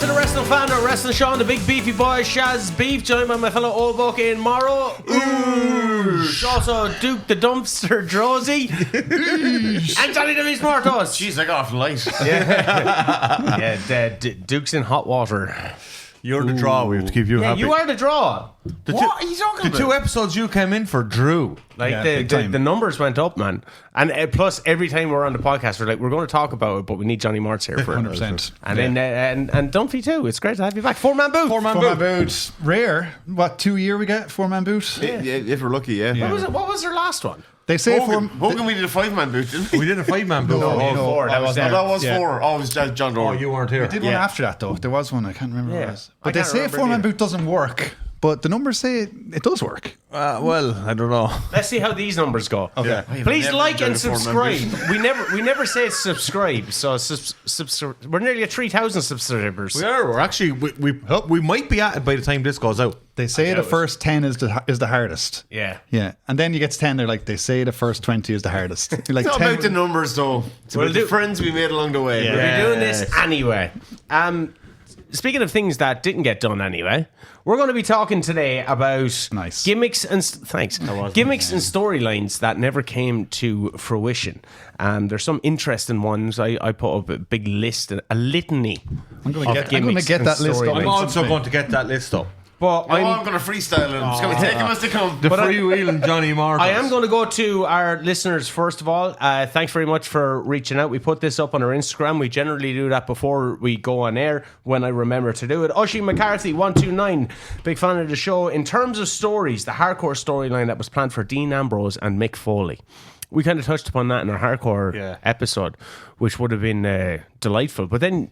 to the Wrestling Fan or Wrestling Show, the big beefy boy Shaz Beef, joined by my fellow old buck in Morro. Also Duke the Dumpster Drosy. And Johnny the Beast Mortos. Jeez, I got off light. Duke's in hot water. You're the draw. We have to keep you happy. You are the draw. What are you talking about? The 2 episodes you came in for Drew. The numbers went up, man. And plus, every time we're on the podcast, we're like, we're going to talk about it, but we need Johnny Martz here for 100%. And then and Dunphy too. It's great to have you back. 4-man boot. Four-man boot. Rare. What, 2 year we get? 4-man boot? Yeah, if we're lucky, yeah. What was their last one? They say Hogan, we did a 5-man boot, didn't we? We did a 5-man boot. Four. That was That was 4. Oh, it was John Doran. Oh, you weren't here. We did one after that, though. There was one. I can't remember what it was. But I they can't say a remember 4-man either. boot doesn't work. But the numbers say it does work. Well, I don't know. Let's see how these numbers go. Okay. Please never like done and a 4-man subscribe. we never say subscribe. So we're nearly at 3,000 subscribers. We are. We're actually we might be at it by the time this goes out. They say the first 10 is the hardest. Yeah. Yeah. And then you get to 10, they're like, they say the first 20 is the hardest. You're like, It's not 10 about the numbers, though. It's about the friends we made along the way. We're doing this anyway. Speaking of things that didn't get done anyway, we're going to be talking today about gimmicks and gimmicks and storylines that never came to fruition. There's some interesting ones. I put up a big list, a litany. I'm going to get that list up. I'm also going to get that list up. But I'm going to freestyle it. I'm just going to take him as they come. The freewheeling Johnny Martos. I am going to go to our listeners first of all. Thanks very much for reaching out. We put this up on our Instagram. We generally do that before we go on air when I remember to do it. Oshie McCarthy 129, big fan of the show. In terms of stories, the hardcore storyline that was planned for Dean Ambrose and Mick Foley. We kind of touched upon that in our hardcore episode, which would have been delightful. But then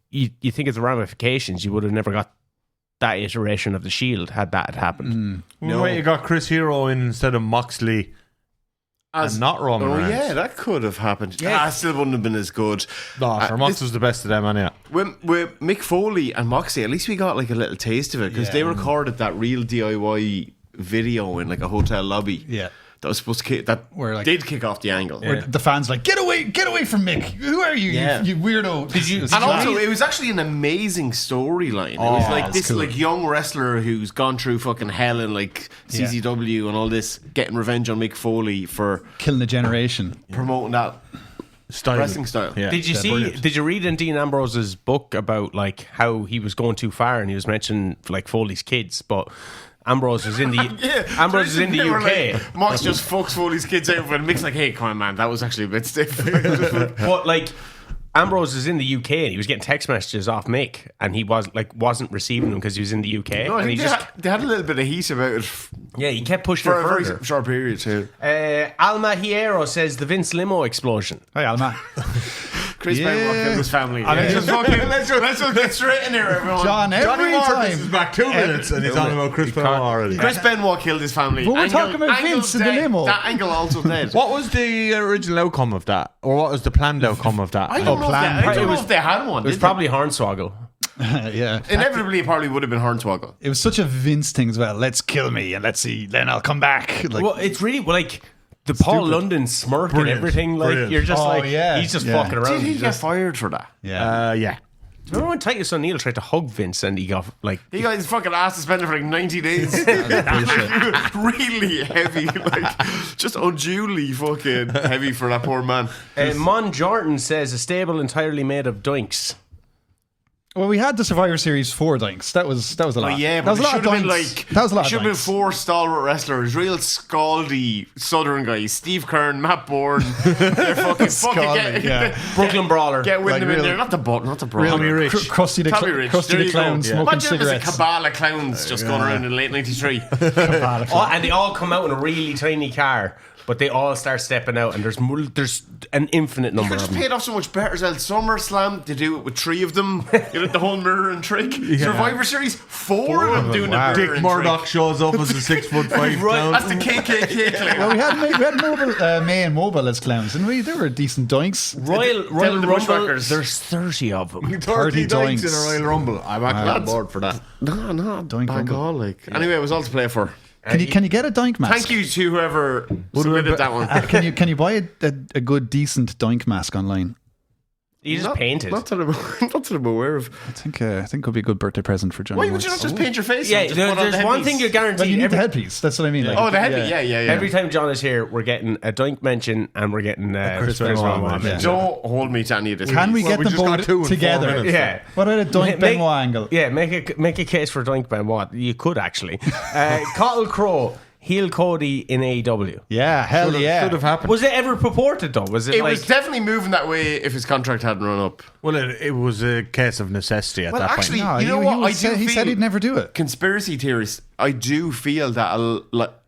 you think of the ramifications. You would have never got that iteration of the Shield had that happened. No, you got Chris Hero in instead of Moxley, and not Roman Reigns. Yeah, that could have happened. Yeah, still wouldn't have been as good. No, sure, Mox was the best of them, anyhow. With Mick Foley and Moxley, at least we got like a little taste of it because they recorded that real DIY video in like a hotel lobby. Yeah. That was supposed to did kick off the angle. Where the fans like, get away from Mick. Who are you, you weirdo? Did you? And also, it was actually an amazing storyline. It was like this like young wrestler who's gone through fucking hell in like CZW and all this, getting revenge on Mick Foley for killing a generation, promoting that wrestling style. Yeah. Did you see? Brilliant. Did you read in Dean Ambrose's book about like how he was going too far and he was mentioning like Foley's kids, but Ambrose was in the Ambrose was in the UK. Like, Mox just fucks Foley's kids out, and Mick's like, "Hey, come on, man, that was actually a bit stiff." But like Ambrose is in the UK and he was getting text messages off Mick, and he wasn't receiving them because he was in the UK. No, I and think they had a little bit of heat about it. Yeah, he kept pushing for it a further. very short period too. Alma Hierro says the Vince limo explosion. Hi, Alma. Chris Benoit killed his family. Let's just get straight in here, everyone. John, every time. This is back 2 minutes, and he's on about Chris Benoit already. Chris Benoit killed his family. But we're talking about Vince in the limo. That angle also dead. What was the original outcome of that, or what was the planned outcome of that? I don't know if they had one. It was probably Hornswoggle. Yeah. Inevitably, it probably would have been Hornswoggle. It was such a Vince thing as well. Let's kill me and let's see, then I'll come back. Like, Well, it's really like the Paul London smirk and everything. Like you're just he's just fucking around. Did he get fired for that? Yeah. Remember when Titus O'Neil tried to hug Vince and he got like He got his fucking ass suspended for like 90 days. Really heavy, like just unduly fucking heavy for that poor man. Mon Jordan says a stable entirely made of doinks. well, we had the Survivor Series 4 dinks. That was a lot. Yeah, that but was a it lot should of have been dinks. like That was a lot should of have been dinks. 4 stalwart wrestlers, real scaldy Southern guys: Steve Kern, Matt Bourne. They're fucking Scaldy, get Brooklyn Brawler. with Like them in real- there. Not the Brawler. Tommy Rich. Krusty the Tommy Rich. Krusty There the you go. Clown smoking Imagine if cigarettes. there's a cabal of clowns just going around in late '93. And they all come out in a really tiny car, but they all start stepping out, and there's an infinite You number could of just them. pay it off so much better as well. SummerSlam, they do it with 3 of them. You know, the whole mirror and trick. Survivor Series, 4 of them doing the mirror Dick and Murdoch trick. shows up as a 6'5" clown. That's the KKK clown. Well, we had Mobile, May and Mobile as clowns, and they were decent doinks. Royal the Rumble, Bushwhackers. there's 30 of them. 30 doinks in doinks. a Royal Rumble. I'm actually on board for that. No, Doink bag Rumble. all like. Anyway, it was all to play for. Can you get a doink mask? Thank you to whoever submitted that one. Can you buy a good decent doink mask online? You just painted. Not that I'm aware of. I think it would be a good birthday present for Johnny. Why would you not just paint your face? Yeah, and just put on there's the one headpiece? thing you're guaranteed. Well, you need the headpiece. That's what I mean. Like, Oh, the headpiece. Yeah. Every time John is here, we're getting a Doink mention and we're getting Chris Benoit mention. Don't hold me to any of this. Can we get we them just got 2 in both 4 together? minutes. Yeah. What about a Doink Benoit angle? Yeah, make a case for Doink Benoit. You could actually. Cottle Crow, heel Cody in AEW. Yeah, hell yeah. Should have happened. Was it ever purported though? Was it, It like was definitely moving that way if his contract hadn't run up. Well, it was a case of necessity at Well, that actually, point. No, you know what? he said he'd never do it. Conspiracy theorists, I do feel that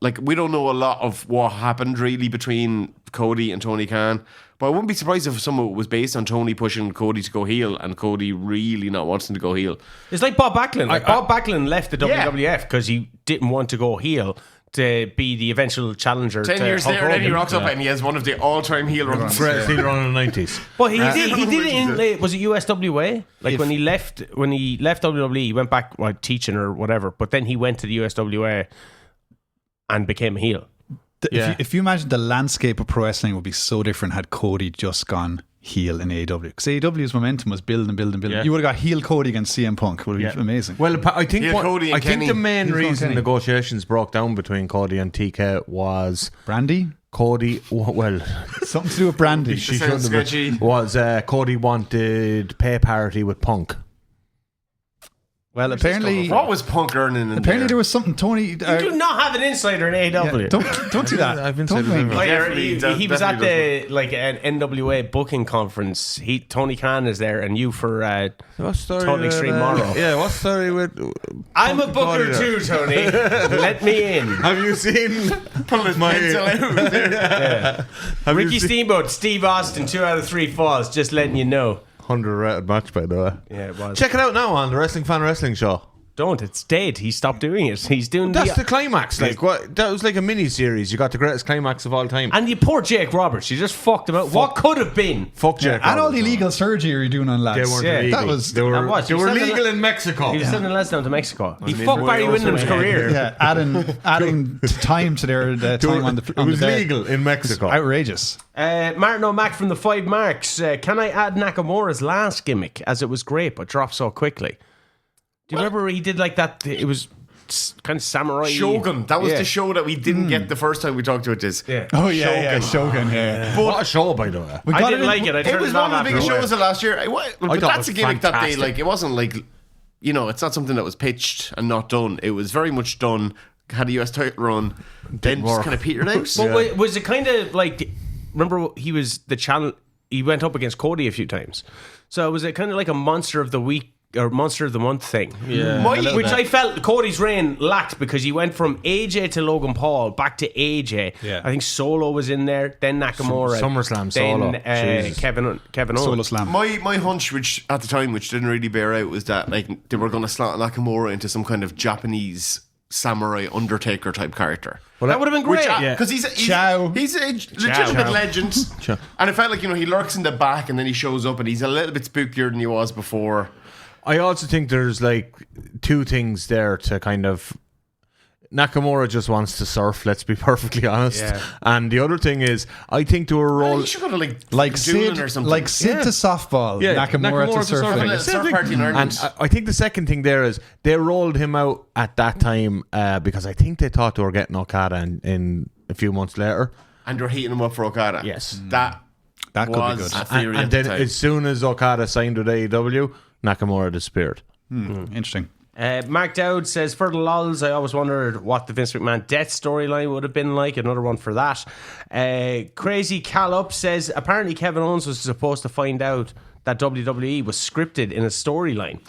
like we don't know a lot of what happened really between Cody and Tony Khan, but I wouldn't be surprised if some of it was based on Tony pushing Cody to go heel and Cody really not wanting to go heel. It's like Bob Backlund. Bob Backlund left the Yeah. WWF because he didn't want to go heel to be the eventual challenger. 10 to years Hulk later, then he Hogan. rocks up and he has one of the all-time heel runs. Great heel run in the 90s. But he did it in was it USWA? Like when he left WWE, he went back teaching or whatever. But then he went to the USWA and became a heel. If you imagine the landscape of pro wrestling would be so different had Cody just gone heel in AEW. Because AEW's momentum was building. Yeah. You would have got heel Cody against CM Punk. It would be amazing. Well, I think Yeah, Cody and Kenny. the main Cody and reason Kenny. negotiations broke down between Cody and TK was Brandy? Cody. Well, Something to do with Brandy. she sounds shouldn't have sketchy. been. Was Cody wanted pay parity with Punk? Well, apparently What was Punk earning in there there? was something Tony... You do not have an insider in AEW. Don't do that. I've been Don't saying make it me. Definitely He was at definitely the like an NWA booking conference. Tony Khan is there, and you for What story? Total Extreme Morro. Yeah, what story with? I'm a Punk and booker Cody too, Tony. Let me in. Have you seen Pull his pencil out. Have Ricky you seen Steamboat, Steve Austin, 2 out of 3 falls. Just letting you know. 100 rated match by the way? Yeah, it was. Check it out now on the Wrestling Fan Wrestling Show. Don't. It's dead. He stopped doing it. He's doing That's the climax. Like what? That was like a mini series. You got the greatest climax of all time. And you poor Jake Roberts. You just fucked him out. What could have been? Fuck Jack. And all the Roberts. illegal surgery you're doing on lads. They weren't Yeah, illegal. that was- they were, that was. they He were was legal in Mexico. He was sending Les down to Mexico. He mean, fucked boy, Barry also Windham's went career. Yeah, adding time to their time on the It on was the day. legal in Mexico. Outrageous. Martin O'Mac from the 5 Marks. Can I add Nakamura's last gimmick, as it was great but dropped so quickly? Do you remember he did like that? It was kind of samurai. Shogun. That was Yeah. the show that we didn't get the first time we talked about this. Yeah. Oh yeah, Shogun. Yeah. What a show, by the way. We I got didn't in- like it. I It turned was it on one of the after biggest a while. shows of last year. But thought that's it a was gimmick that they fantastic. like. It wasn't like, it's not something that was pitched and not done. It was very much done. Had a US title run, then just kind of petered out. But was it kind of like? Remember, he was the channel. He went up against Cody a few times. So was it kind of like a monster of the week or monster of the month thing? Yeah. Which I felt Cody's reign lacked because he went from AJ to Logan Paul back to AJ. Yeah. I think Solo was in there, then Nakamura, SummerSlam then Solo. Jesus. Kevin Solo Owens. Slam. My hunch, which at the time, which didn't really bear out, was that like they were going to slot Nakamura into some kind of Japanese samurai Undertaker type character. Well, That would have been great. Because he's Ciao. a legitimate legend, and it felt like he lurks in the back and then he shows up and he's a little bit spookier than he was before. I also think there's like 2 things there to kind of. Nakamura just wants to surf, let's be perfectly honest. Yeah. And the other thing is, I think to a role. You should go to Like Doolin Sid, or something. like Sid to softball. Nakamura to surfing. surfing. Surf party in Ireland. And I think the second thing there is they rolled him out at that time because I think they thought they were getting Okada in a few months later. And you're heating him up for Okada. Yes. That That could be was good. a theory And at the then time. as soon as Okada signed with AEW, Nakamura disappeared. Interesting. Mark Dowd says, for the lols, I always wondered what the Vince McMahon death storyline would have been like. Another one for that. Crazy Cal Up says, apparently Kevin Owens was supposed to find out that WWE was scripted in a storyline.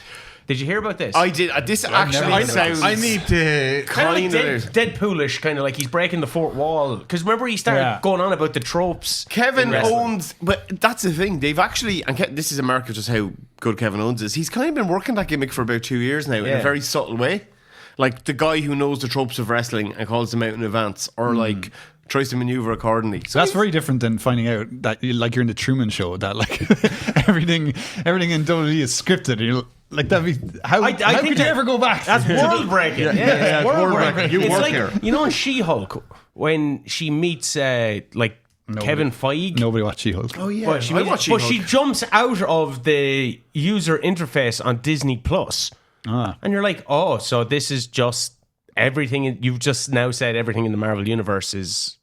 Did you hear about this? I did. This actually sounds. I need to. kind of kind like of. Deadpoolish, kind of like he's breaking the fourth wall. Because remember, he started going on about the tropes. Kevin in wrestling. Owens, but that's the thing. They've actually, and this is a mark of just how good Kevin Owens is. He's kind of been working that gimmick for about 2 years now in a very subtle way. Like the guy who knows the tropes of wrestling and calls them out in advance, or like tries to maneuver accordingly. So that's very different than finding out that like you're in the Truman Show, that like everything in WWE is scripted. And you're like, that'd be how I could think you ever go back? That's world breaking. Yeah, it's world breaking. You it's work like, here. you know, in She-Hulk, when she meets like Kevin Feige. Nobody watched She-Hulk. Oh yeah, But she, I watch but she She-Hulk. jumps out of the user interface on Disney Plus, and you're like, oh, so this is just everything. You've just now said everything in the Marvel universe is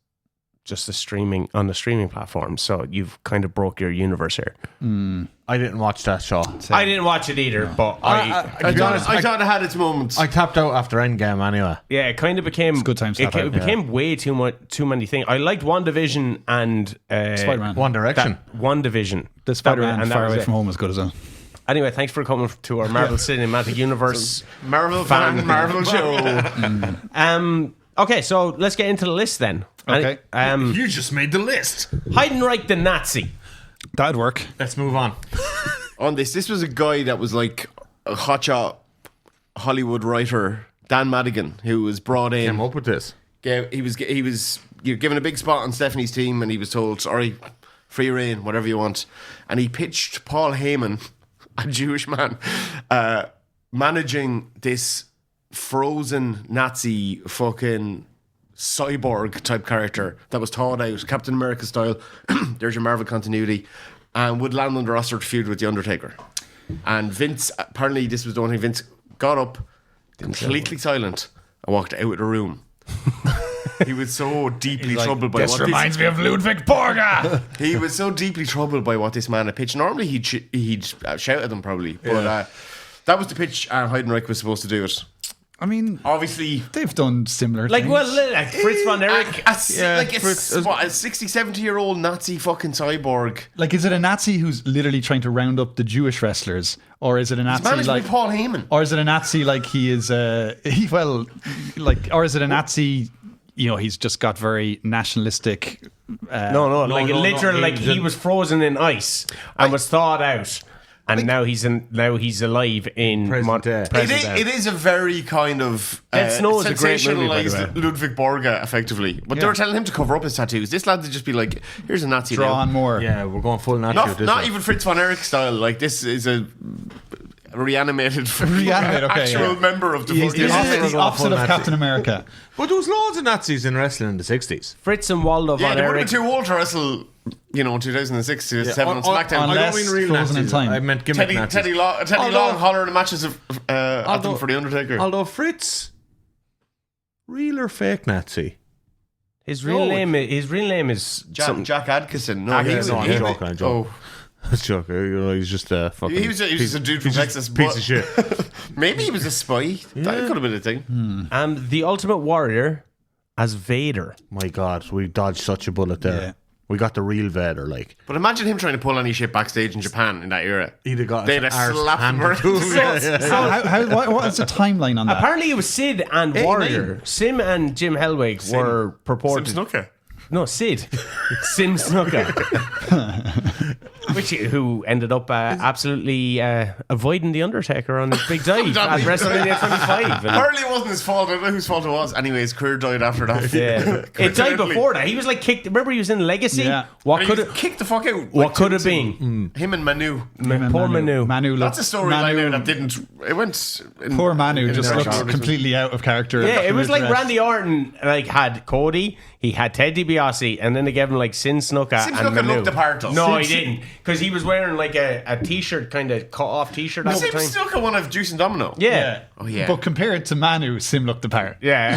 just the streaming platform. So you've kind of broke your universe here. I didn't watch that show. I didn't watch it either, but To be honest, I thought it had its moments. I tapped out after Endgame anyway. yeah, it kind of became good time to tap out, It became way too many things. I liked WandaVision and Spider-Man. One Direction. WandaVision. The Spider-Man and that Far was Away it. from Home is good as well. Anyway, thanks for coming to our Marvel Cinematic Universe. Marvel fan, Marvel show. Okay, so let's get into the list then. Okay. You just made the list. Heidenreich the Nazi. That'd work. Let's move on. On this was a guy that was like a hotshot Hollywood writer, Dan Madigan, who was brought in. Came up with this. Yeah, he was given a big spot on Stephanie's team, and he was told, "Sorry, free reign, whatever you want." And he pitched Paul Heyman, a Jewish man, managing this frozen Nazi fucking cyborg type character that was thought out, Captain America style. There's your Marvel continuity, and would land on the roster to feud with the Undertaker. And Vince, apparently, this was the one thing. Vince got up, completely silent, and walked out of the room. He was so deeply troubled by what reminds me of Ludwig Borga. he was so deeply troubled by what this man had pitched. Normally he'd shout at them probably, but that was the pitch. Heidenreich was supposed to do it. I mean, Obviously, they've done similar Like, things. well, like Fritz von Erich. a 60, 70-year-old Nazi fucking cyborg. Like, is it a Nazi who's literally trying to round up the Jewish wrestlers, or is it a Nazi Managed like by Paul Heyman. or is it a Nazi like he is? Or is it a Nazi? You know, he's just got very nationalistic. No, like literally, like he was frozen in ice and was thawed out, and now he's alive in Present day. It is a very kind of Dead Snow is a great movie, by the sensationalized way. Ludwig Borga, effectively. But they were telling him to cover up his tattoos. This lad would just be like, "Here's a Nazi Draw now." on more. Yeah, we're going full Nazi with this Not one. even Fritz von Erich style. Like, this is a reanimated Reanimated, okay, actual yeah. member of the He's fucking the opposite of Nazi. Captain America. But there was loads of Nazis in wrestling in the 60s. Fritz and Waldo Yeah, von they would have Erich. been too old to wrestle, in 2006 to 7 on SmackDown. I unless don't mean real frozen in Nazis. time. I meant gimmick Nazis. Teddy Long hollering matches of at them for the Undertaker. Although Fritz, real or fake Nazi? His real name is something. Jack Adkisson. No, I'm he was. joking. I'm joking. Oh, I was joking. You know, he's just a fucking. he was just a dude from Texas. piece but of shit. Maybe he was a spy. That could have been a thing. And the Ultimate Warrior as Vader. My God, we dodged such a bullet there. Yeah. We got the real Vader, like. But imagine him trying to pull any shit backstage in Japan in that era. He'd have got They'd have arse slapped him handed around. to him. What is the timeline on that? Apparently, it was Sid and Warrior. Sim and Jim Hellwig were purported. Sim Snooker. No, Sid. Sim Snooker. Who ended up absolutely avoiding the Undertaker on his big dive at WrestleMania 25. And, Apparently it wasn't his fault. I don't know whose fault it was. Anyway, his career died after that. yeah. It died before that. He was like kicked. Remember, he was in Legacy? Yeah. What He could was have kicked the fuck out. What like could have two been? Him and Manu. Poor Manu. Manu That's looked, a storyline Manu- now that didn't. It went. Poor Manu in just their looked shot. completely out of character. Yeah, it was like Dressed. Randy Orton had Cody, he had Ted DiBiase, and then they gave him like Sin Snuka Sin and Snuka Manu. looked the part, though. No, he Sin- didn't, because he was wearing like a t-shirt, kind of cut off t-shirt at the Sim time. Snooker one of Juice and Domino. Yeah. Oh yeah. But compared to Manu, Sim looked the part. Yeah.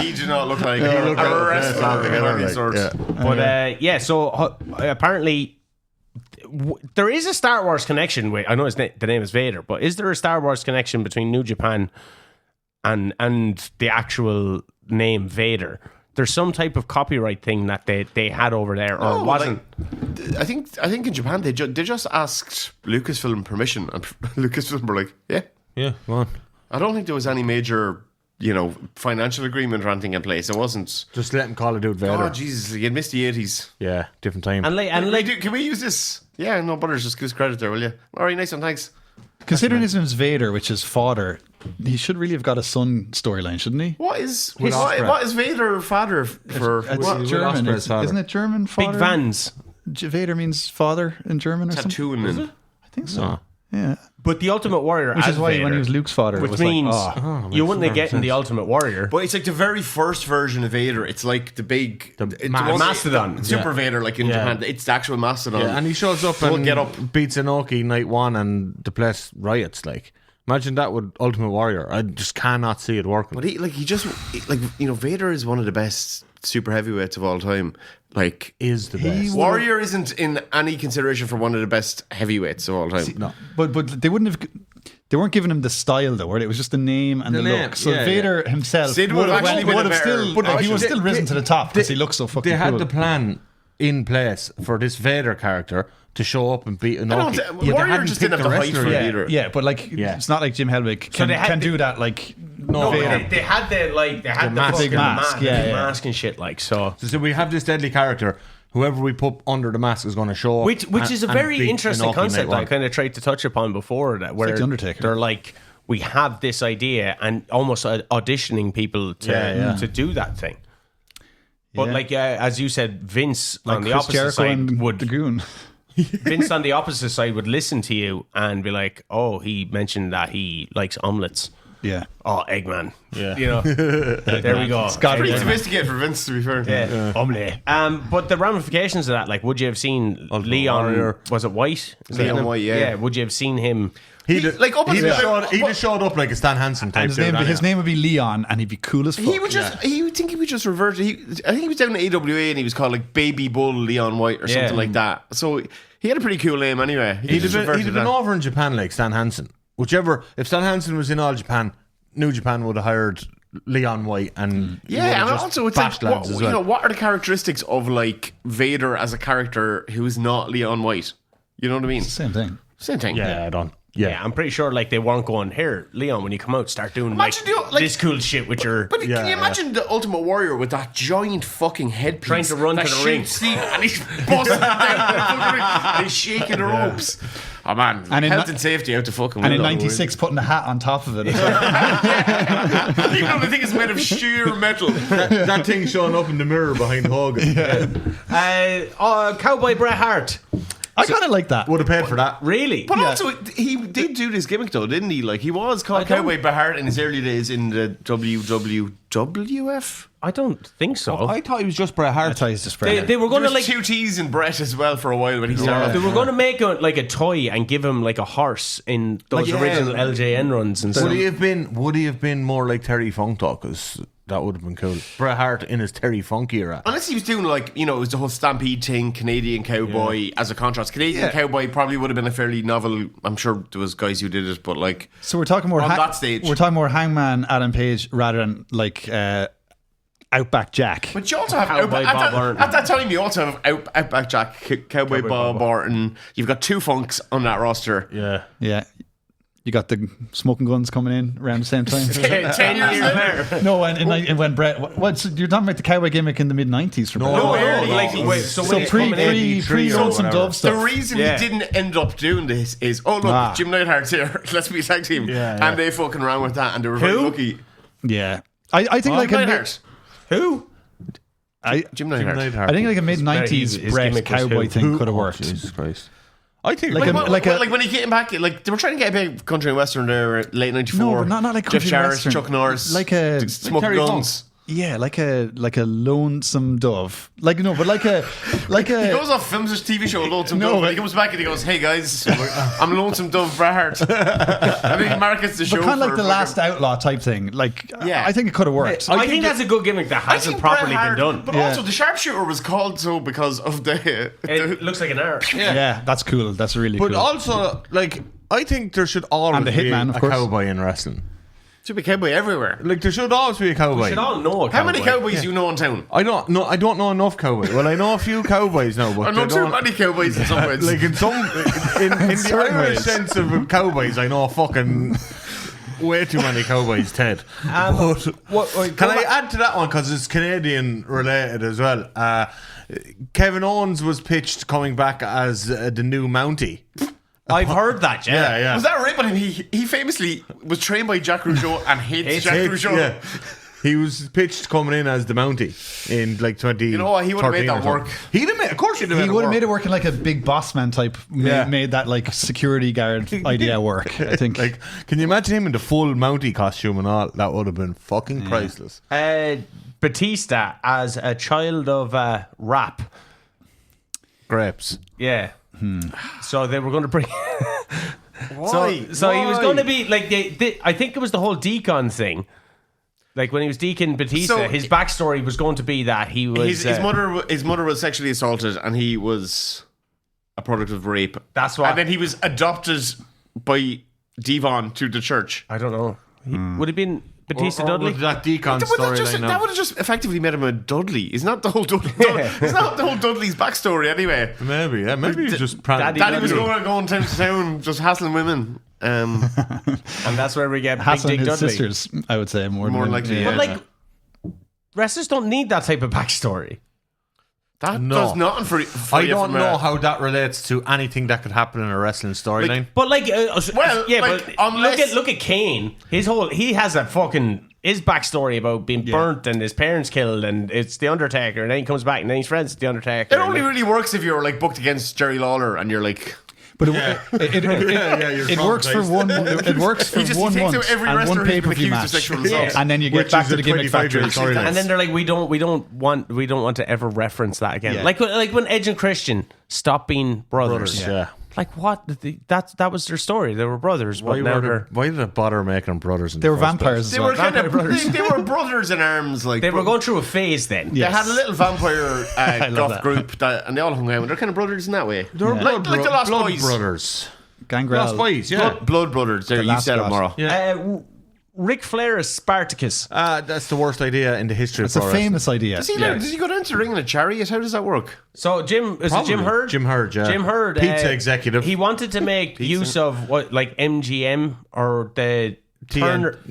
He did not look like a wrestler of any sort. But so apparently there is a Star Wars connection with, I know the name is Vader, but is there a Star Wars connection between New Japan and the actual name Vader? There's some type of copyright thing that they had over there, or No, wasn't. I think in Japan they just asked Lucasfilm permission, and Lucasfilm were like, yeah. Yeah, go on. I don't think there was any major, financial agreement or anything in place. It wasn't. Just let him call it out Vader. Oh Jesus, you missed the 80s. Yeah, different time. Can we use this? Yeah, no butters. Just give us credit there, will you? All right, nice one, thanks. Considering his name's Vader, which is father, he should really have got a son storyline, shouldn't he? What is Osprey. what is Vader father for? It's What? Will German, Ospreay's father. isn't it German? Father? Big Vans. Vader means father in German or something. Tattooing. I think so. Oh. Yeah. But the Ultimate Warrior, Which as is why Vader, when he was Luke's father, it which was means like, you wouldn't have gotten the Ultimate Warrior. But it's like the very first version of Vader. It's like the big Mastodon. Super Vader, like in Japan. It's the actual Mastodon. Yeah, and he shows up Don't and get up. beats Inoki night one, and the place riots. Like, imagine that with Ultimate Warrior. I just cannot see it working. But Vader is one of the best super heavyweights of all time. Like, Is the best. Warrior isn't in any consideration for one of the best heavyweights of all time. no. But they wouldn't have. They weren't giving him the style though, were they? It was just the name and the name, look. So yeah, Vader himself Sid would have actually been a still, better- he was still risen to the top because he looks so fucking They had cool. the plan in place for this Vader character to show up and beat Inoki. Warrior they hadn't just didn't picked have the height wrestler for yet. it either. Yeah, but like it's not like Jim Helwig can, they had do that. Like No, Vader. they had the mask. fucking Big mask, yeah. mask and shit. Like so. So we have this deadly character. Whoever we put under the mask is going to show up. Which is a and very beat interesting Inoki concept night that I one. kind of tried to touch upon before. That where like The Undertaker. they're like, we have this idea and almost auditioning people to do that thing. But Yeah. like as you said, Vince like on the Chris opposite Jericho side and would the Goon. Vince on the opposite side would listen to you and be like, "Oh, he mentioned that he likes omelets. Yeah. Oh, Eggman. Yeah. You know, there we go. got Pretty Yeah. sophisticated for Vince, to be fair. Yeah. Omelette. But the ramifications of that, like, would you have seen Leon? Warrior. Was it White? Is that Leon his name? White, yeah. Yeah. Would you have seen him? He just showed up like a Stan Hansen type. And dude, his name would be Leon, and he'd be cool as fuck. He would just. He would think he would just revert. I think he was down in AWA and he was called like Baby Bull Leon White or something like that. So he had a pretty cool name anyway. He'd just have reverted been that. over in Japan like Stan Hansen. Whichever, if Stan Hansen was in all Japan, New Japan would have hired Leon White and he would Yeah, have and just also it's like, bashed lads as you well. know, what are the characteristics of like Vader as a character who is not Leon White? You know what I mean? Same thing. Same thing. Yeah, I don't. Yeah, I'm pretty sure like they weren't going here, Leon. When you come out, start doing Imagine like this cool shit with your. But can you imagine the Ultimate Warrior with that giant fucking headpiece Trying to run that to the ring. shaped Steve, and he's busting down the fucking ring and he's shaking the ropes. Oh man, And in health ni- and safety out the fucking And in window. '96, putting a hat on top of it. Even though the thing is made of sheer metal. that thing showing up in the mirror behind Hogan. Cowboy Bret Hart. I kind of like that. Would have paid for that. Really? But also, he did do this gimmick though, didn't he? Like, he was called don't- Cowboy Bret Hart in his early days in the WWF. I don't think so. I thought he was just Bret I Hart. thought he was just spread. They were going There to was like. two T's in Brett as well for a while when he started. They were going to make like a toy and give him like a horse in those Like, yeah. original LJN runs and stuff. Would he have been more like Terry Funk though? Because that would have been cool. Bret Hart in his Terry Funk era. Unless he was doing like, you know, it was the whole Stampede thing, Canadian Cowboy as a contrast. Canadian Cowboy probably would have been a fairly novel. I'm sure there was guys who did it, but like, So we're talking more on that stage. We're talking more Hangman Adam Page rather than like Outback Jack. But you also have Cowboy Bob Orton. at that time you also have Outback Jack, Cowboy Bob Orton. You've got two Funks on that roster. Yeah. Yeah. You got the smoking guns coming in around the same time. 10 years later. No, and when Brett, so you're talking about the cowboy gimmick in the mid '90s for Brett. So So when pre Lonesome whatever. Dove The stuff. reason he didn't end up doing this is, oh look, Jim Neidhart's here. Let's be a tag team. Yeah. And they fucking ran with that, and they were very lucky. Yeah, I think like Jim a Neidhart. who? Jim Neidhart. I think like a mid '90s his Brett gimmick was cowboy who? thing could have worked. Jesus Christ. I think Like Like when he came back, like they were trying to get a big country and western there, late '94. No, but not like Jeff country Jarrett, western. Chuck Norris, Like a Smoke Terry Guns. yeah, like a lonesome dove. Like no, but like a He goes off, films his TV show Lonesome No, Dove, but- and he comes back and he goes, "Hey guys, I'm Lonesome Dove Bret Hart." I think he markets the show. but kind of like for the fucking- Last Outlaw type thing. Like Yeah. I think it could have worked. I think that's a good gimmick that I hasn't think properly Bret been Hart- done. But Yeah. also, the sharpshooter was called so because of the. It looks like an arc. Yeah, that's cool. That's really But cool. also, like, I think there should always And the be Hitman, of a course. cowboy in wrestling. Should be cowboy everywhere. Like, there should always be a cowboy. We should all know a How many cowboy. cowboys do you know in town? I don't know enough cowboys. Well, I know a few cowboys now, but I know they too don't- many cowboys in some ways. Like in the certain Irish ways. sense of cowboys, I know fucking way too many cowboys, Ted. Can I add to that one because it's Canadian related as well? Kevin Owens was pitched coming back as the new Mountie. I've heard that, yeah. Yeah. Was that right? But he famously was trained by Jack Rougeau and hates Jack Rougeau. Yeah. He was pitched coming in as the Mountie in like 20. You know what? He would have made that work. He'd have made, of course, he'd have He made it would have work. made it work in like a big boss man type. Made that like security guard idea work. I think. Like, can you imagine him in the full Mountie costume and all? That would have been fucking priceless. Batista as a child of rap. Grapes. Yeah. So they were going to bring. Why? So he was Why? going to be like I think it was the whole Deacon thing. Like when he was Deacon Batista, So his backstory was going to be that he was his mother was sexually assaulted, and he was a product of rape. That's why. And then he was adopted by Devon to the church. I don't know. Would have been Batista Or Dudley? was that Deacon That would storyline? have just effectively made him a Dudley. It's not the whole Dudley. It's not the whole Dudley's backstory anyway. Maybe, yeah. Maybe he's just Daddy Daddy was Dudley. going town to town, just hassling women. And that's where we get Big Hassling Dick his Dudley. sisters, I would say more More than likely, yeah. But like, wrestlers don't need that type of backstory. That No. does nothing for I you don't from know how that relates to anything that could happen in a wrestling storyline. But like, Well, yeah, like, but unless- look at Kane. He has a fucking his backstory about being burnt and his parents killed, and it's the Undertaker, and then he comes back and then he's friends with the Undertaker. It only really works if you're like booked against Jerry Lawler and you're like. But you're it works for traumatized. one. It works for He just one takes month out every and wrestler one who's pay been per view accused of match, sexual assault. and then you get Which back is to a the gimmick 25-year factory. storyline. And then they're like, we don't want to ever reference that again. Yeah. Like when Edge and Christian stopped being brothers. Yeah. Like what? That was their story. They were brothers. But now they're Why did it bother making them brothers? In They the were first vampires. They as were well. kind of brothers. they were brothers in arms. Like they were going through a phase then. They had a little vampire love goth that. group, and they all hung out. They're kind of brothers in that way. They were like the Lost blood Boys. brothers. Gangrel. Lost Boys, yeah. Blood brothers. There, you last said it, God. Morro. Yeah. Ric Flair is Spartacus. That's the worst idea in the history It's of a pro wrestling. famous idea. Does he go down to the ring in a chariot? How does that work? So Jim Hurd? Jim Hurd, yeah. Jim Hurd, Pizza executive. He wanted to make use of what like MGM or the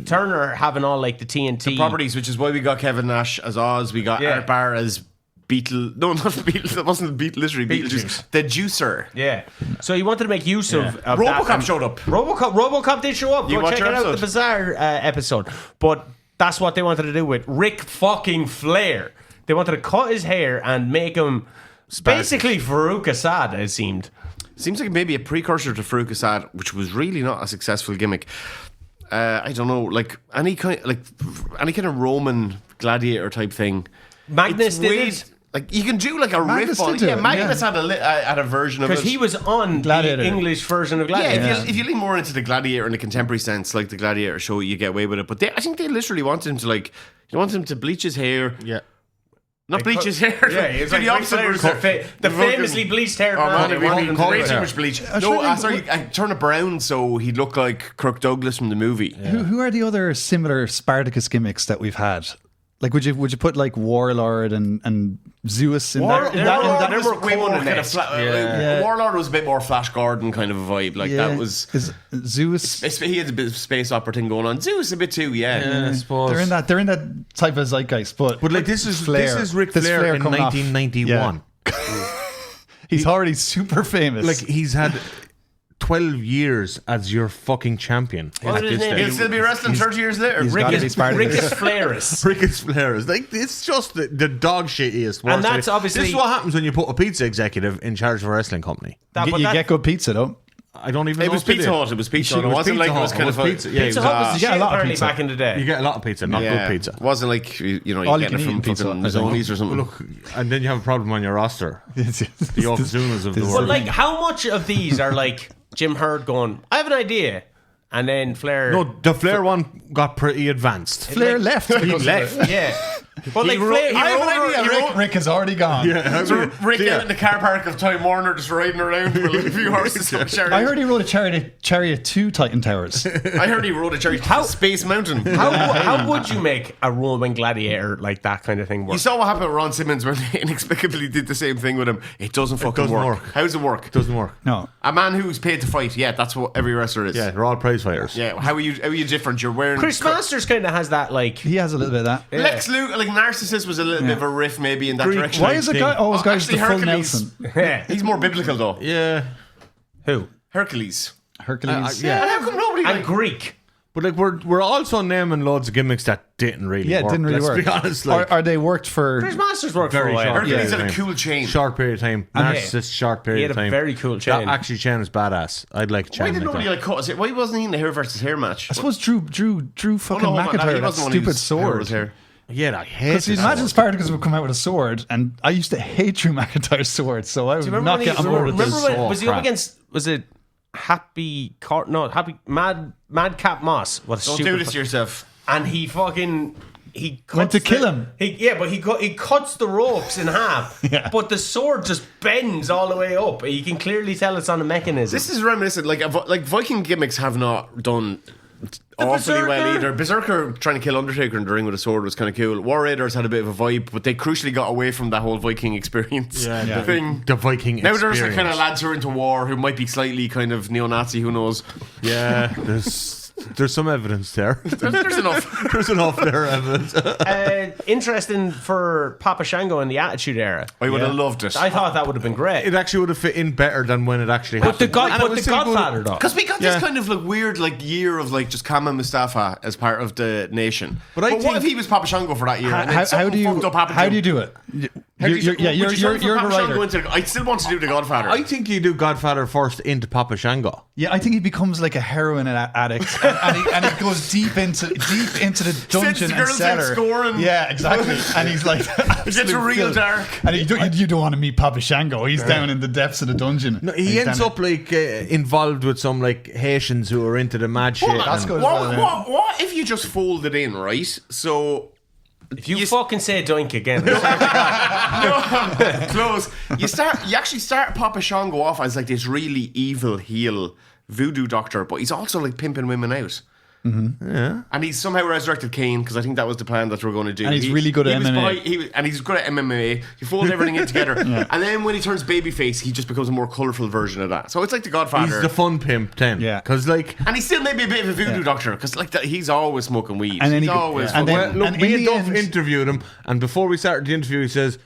Turner having all like the TNT Properties, which is why we got Kevin Nash as Oz. We got Yeah. Art Barr as Beetle. No, not Beetle. That wasn't Beetle. Literally Beetlejuice. The Juicer. Yeah. So he wanted to make use of that. RoboCop showed up. RoboCop did show up. You Go watch check your it out, the episode? Bizarre episode. But that's what they wanted to do with Ric fucking Flair. They wanted to cut his hair and make him basically Farouk Assad, it seemed. Seems like maybe a precursor to Farouk Assad, which was really not a successful gimmick. I don't know, like any kind of Roman gladiator type thing. Magnus It's did weird. it. Like you can do like a Magnus riff on did it. do Yeah, it, Magnus yeah. had a version of it. Because he was on Gladiator. the English version of Yeah, Gladiator. if you lean more into the gladiator in the contemporary sense, like the gladiator show, you get away with it. But I think they literally wanted him to bleach his hair. Yeah. Not bleach his hair. Yeah, it's Do like the opposite. Ric where Flair's it's the fucking- famously bleached hair. Oh man, They it wanted really him to call do it way that. too much bleach. trying No, to- sorry, I turn it brown so he'd look like Kirk Douglas from the movie. Who are the other similar Spartacus gimmicks that we've had? Like, would you put like Warlord and Zeus in that? In that, Warlord there was were way more Conan kind of esque. Yeah. Warlord was a bit more Flash Gordon kind of a vibe. Like that was. is Zeus. He had a bit of space opera thing going on. Zeus a bit too, yeah. I suppose. They're in that type of zeitgeist, but But this is Ric This Flair in coming off. 1991. He's already super famous. Like he's had 12 years as your fucking champion. What at was his this name? He'll stage. still be wrestling 30 years later. he's Rick gotta be is Spartacus. Flairis. Rick's Flair is like it's just the dog shittiest. worst that's idea. obviously- This is what happens when you put a pizza executive in charge of a wrestling company. you get good pizza though. I don't even. It know was if they Pizza did. Hut. It was Pizza Hut. It It wasn't like it Pizza was Hut. kind of a pizza. Yeah, Pizza it Hut was, was the you shit get a lot of apparently pizza. back in the day. you get a lot of pizza, not good pizza. Wasn't like you're All getting you it can from eat fucking pizza, I think. Mazzoni's or something. Look, and then you have a problem on your roster. The Yokozunas of the this- But world. like, how much of these are like Jim Hurd going, I have an idea, and then Flair. No, the Flair one got pretty advanced. Flair left. He left. Yeah. But like, wrote- Flair, he I have wrote- an idea. he wrote- Rick has already gone. So Rick Yeah. out in the car park of Time Warner just riding around with a few horses. I heard he wrote a chariot to Titan Towers. I heard he rode a chariot How- to Space Mountain. how would you make a Roman gladiator like that kind of thing work? You saw what happened with Ron Simmons when they inexplicably did the same thing with him. It doesn't fucking doesn't work. work. How does it work? Doesn't work. No. A man who's paid to fight. Yeah, that's what every wrestler is. Yeah, they're all prize fighters. Yeah. How are you different? You're wearing Chris Masters kind of has that like. He has a little bit of that. Lex Luger, like Narcissus, was a little bit of a riff maybe in that Greek direction. Why is a guy always guys the actually, full Hercules. Nelson? Yeah. He's more biblical though. Yeah. Who? Hercules. Hercules. Yeah. And how come nobody And like, Greek. But like we're also naming loads of gimmicks that didn't really work. Didn't really Let's work. be honest. Like, or they worked for British Masters worked Very for a while. short. Hercules Yeah. had a cool chain. short period of time. Narcissist, short He period had of a time. very cool chain. That actually chain is badass. I'd like a chain Why did like nobody that. like cut his hair? Why wasn't he in the hair versus hair match? I suppose Drew fucking hold on, he McIntyre, that wasn't one stupid whose hair was sword. hair. Yeah, I hate Because you'd it. imagine Spartacus would come out with a sword, and I used to hate Drew McIntyre's sword, so I would not get on board with this. Remember when was he up crap. against? Was it Madcap Moss? What a Don't stupid do this to yourself. And he fucking he cuts Went to kill him. But he cuts the ropes in half. Yeah. But the sword just bends all the way up. You can clearly tell it's on a mechanism. This is reminiscent. Like Viking gimmicks have not done awfully well Berserker? either. Berserker trying to kill Undertaker in the ring with a sword was kind of cool. War Raiders had a bit of a vibe, but they crucially got away from that whole Viking experience. Yeah. Thing. The Viking Now there's a experience. kind of lads who are into war who might be slightly kind of neo-Nazi. Who knows? Yeah, there's some evidence there. There's enough. There's enough there evidence. Interesting for Papa Shango in the Attitude Era. I would have loved it. I thought that would have been great. It actually would have fit in better than when it actually But the, happened. And it was still good. Godfather, though. Because we got this kind of like weird like year of like just Kama Mustafa as part of the nation. But But, I what think- if he was Papa Shango for that year? and then How something do you fucked up happened how to do you him? do it? How do you You're the writer. I still want to do the Godfather. I think you do Godfather first into Papa Shango. Yeah, I think he becomes like a heroin addict, and he goes deep into the dungeon the and girls out cellar. scoring. Yeah, exactly. And he's like, It gets real dark. And you don't want to meet Papa Shango. He's down in the depths of the dungeon. No, And he he's ends down up like involved with some like Haitians who are into the mad shit. Hold on. That's good as well, yeah. What if you just fold it in, right? So If you fucking say doink again. close. You actually start Papa Shango off as like this really evil heel voodoo doctor, but he's also like pimping women out. Yeah, and he's somehow resurrected Kane because I think that was the plan that we're going to do. And he's really good at MMA. And he's good at MMA. You fold everything in together, and then when he turns babyface, he just becomes a more colourful version of that. So it's like the Godfather. He's the fun pimp then. Yeah. Because like... And he's still maybe a bit of a voodoo doctor because like that, he's always smoking weed. And then he's he- always and fucking- then- Look, and me in and the Duff end- interviewed him, and before we started the interview, he says,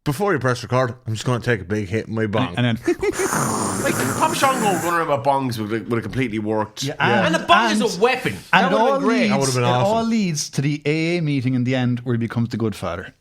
before you press record, I'm just going to take a big hit in my bong. And then like Papa Shango running around with bongs would have completely worked. And the bong is a weapon. That And would it have all been great. leads, That would've been it all awesome. leads to the AA meeting in the end where he becomes the good father.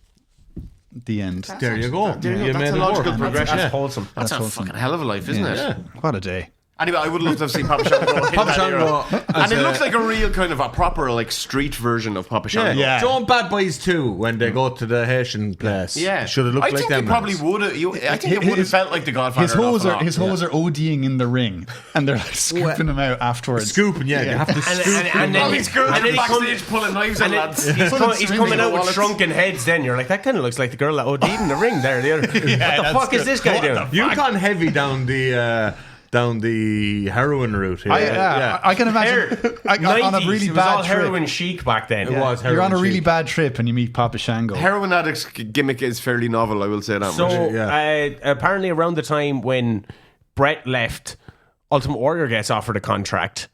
The end. There you go. There you go. You That's made a it logical work. progression. That's wholesome. That's a awesome. fucking hell of a life, isn't it? Yeah. What a day. Anyway, I would love to have seen Papa Shango. in Papa that Shango era. as And it a- looks like a real kind of a proper like street version of Papa Shango. Yeah. Joan Bad Boys 2 when they go to the Haitian place. Yeah. Should have looked I like think them. it probably lads. would have. I think it would have felt like the Godfather. His hoes an are awful his lot. hoes are ODing in the ring, and they're like scooping him out afterwards. Scooping, yeah. They have to scoop. and then Oh, he- these girls and are then he backstage pulling knives And and then lads. he's coming out with wallets. shrunken heads. Then you're like, that kind of looks like the girl that OD'd in the ring there. The other, what the that's fuck is good. this guy doing? You've gone heavy down the heroin route here. I can imagine on a 90s, really it was all bad heroin trip. chic back then. It was You're heroin on a really chic. bad trip and you meet Papa Shango. Heroin addict's gimmick is fairly novel, I will say that So much. apparently around the time when Brett left, Ultimate Warrior gets offered a contract.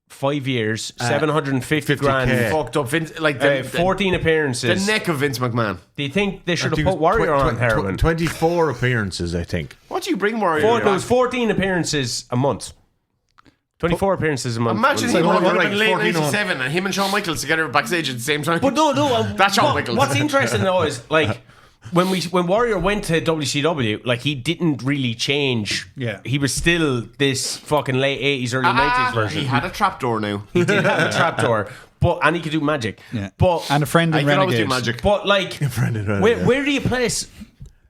5 years, 750 grand. Fucked up. Vince, like 14 the appearances. neck of Vince McMahon. Do you think they should I have think put it was Warrior on heroin? 24 appearances, I think. What do you bring Warrior? There was 14 appearances a month. 24 appearances a month. Imagine Like, him what, would have like been late 14 on. 97 and him and Shawn Michaels together backstage at the same time. But no. That's Shawn Michaels. What's interesting though is like when Warrior went to WCW, like he didn't really change. Yeah. He was still this fucking late 80s, early 90s version. He had a trapdoor now. He did have a trapdoor, and he could do magic. Yeah. But And a friend I in can always do Renegades. magic. but like where do you place?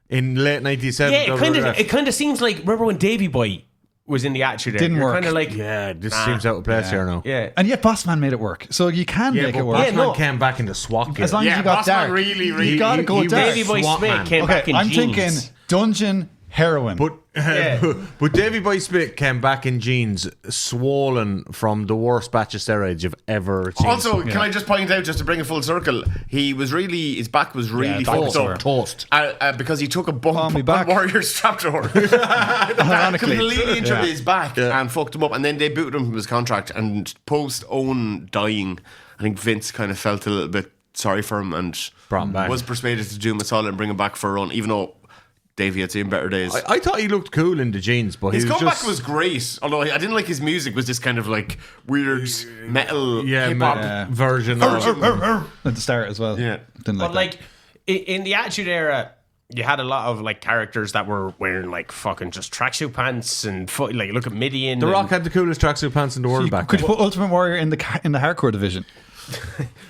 In late 97. Yeah, WWF. it kind of seems like remember when Davey Boy was in the Attitude Era? Didn't work. Kind of like Yeah, this seems out of place here now. yeah. And yet Bossman made it work. So you can Yeah, make but it work. Yeah, Bossman no. came back in the SWAT game. As long as Yeah, you got Bossman dark. really, you gotta go he dark. Davey Boy SWAT Smith man. came back Okay, in I'm jeans. thinking dungeon heroin. But Yeah. but Davey Boy Smith came back in jeans, swollen from the worst batch of steroids you've ever seen. Also, can I just point out, just to bring it full circle, his back was really back fucked was up. toast. Because he took a bump On me on back. Warrior's trapdoor. That Ironically. completely injured Yeah. his back and fucked him up. And then they booted him from his contract. And post Owen dying, I think Vince kind of felt a little bit sorry for him and Brought him back. was persuaded to do him a solid and bring him back for a run, even though Davey had seen better days. I thought he looked cool in the jeans, but His he was comeback just, was great, although I didn't like his music. Was this kind of like weird metal hip hop version of at the start as well. Yeah. Didn't But like like in the Attitude Era, you had a lot of like characters that were wearing like fucking just tracksuit pants and like look at Midian. The Rock had the coolest tracksuit pants in the world back Could then. you put Ultimate Warrior in the hardcore division?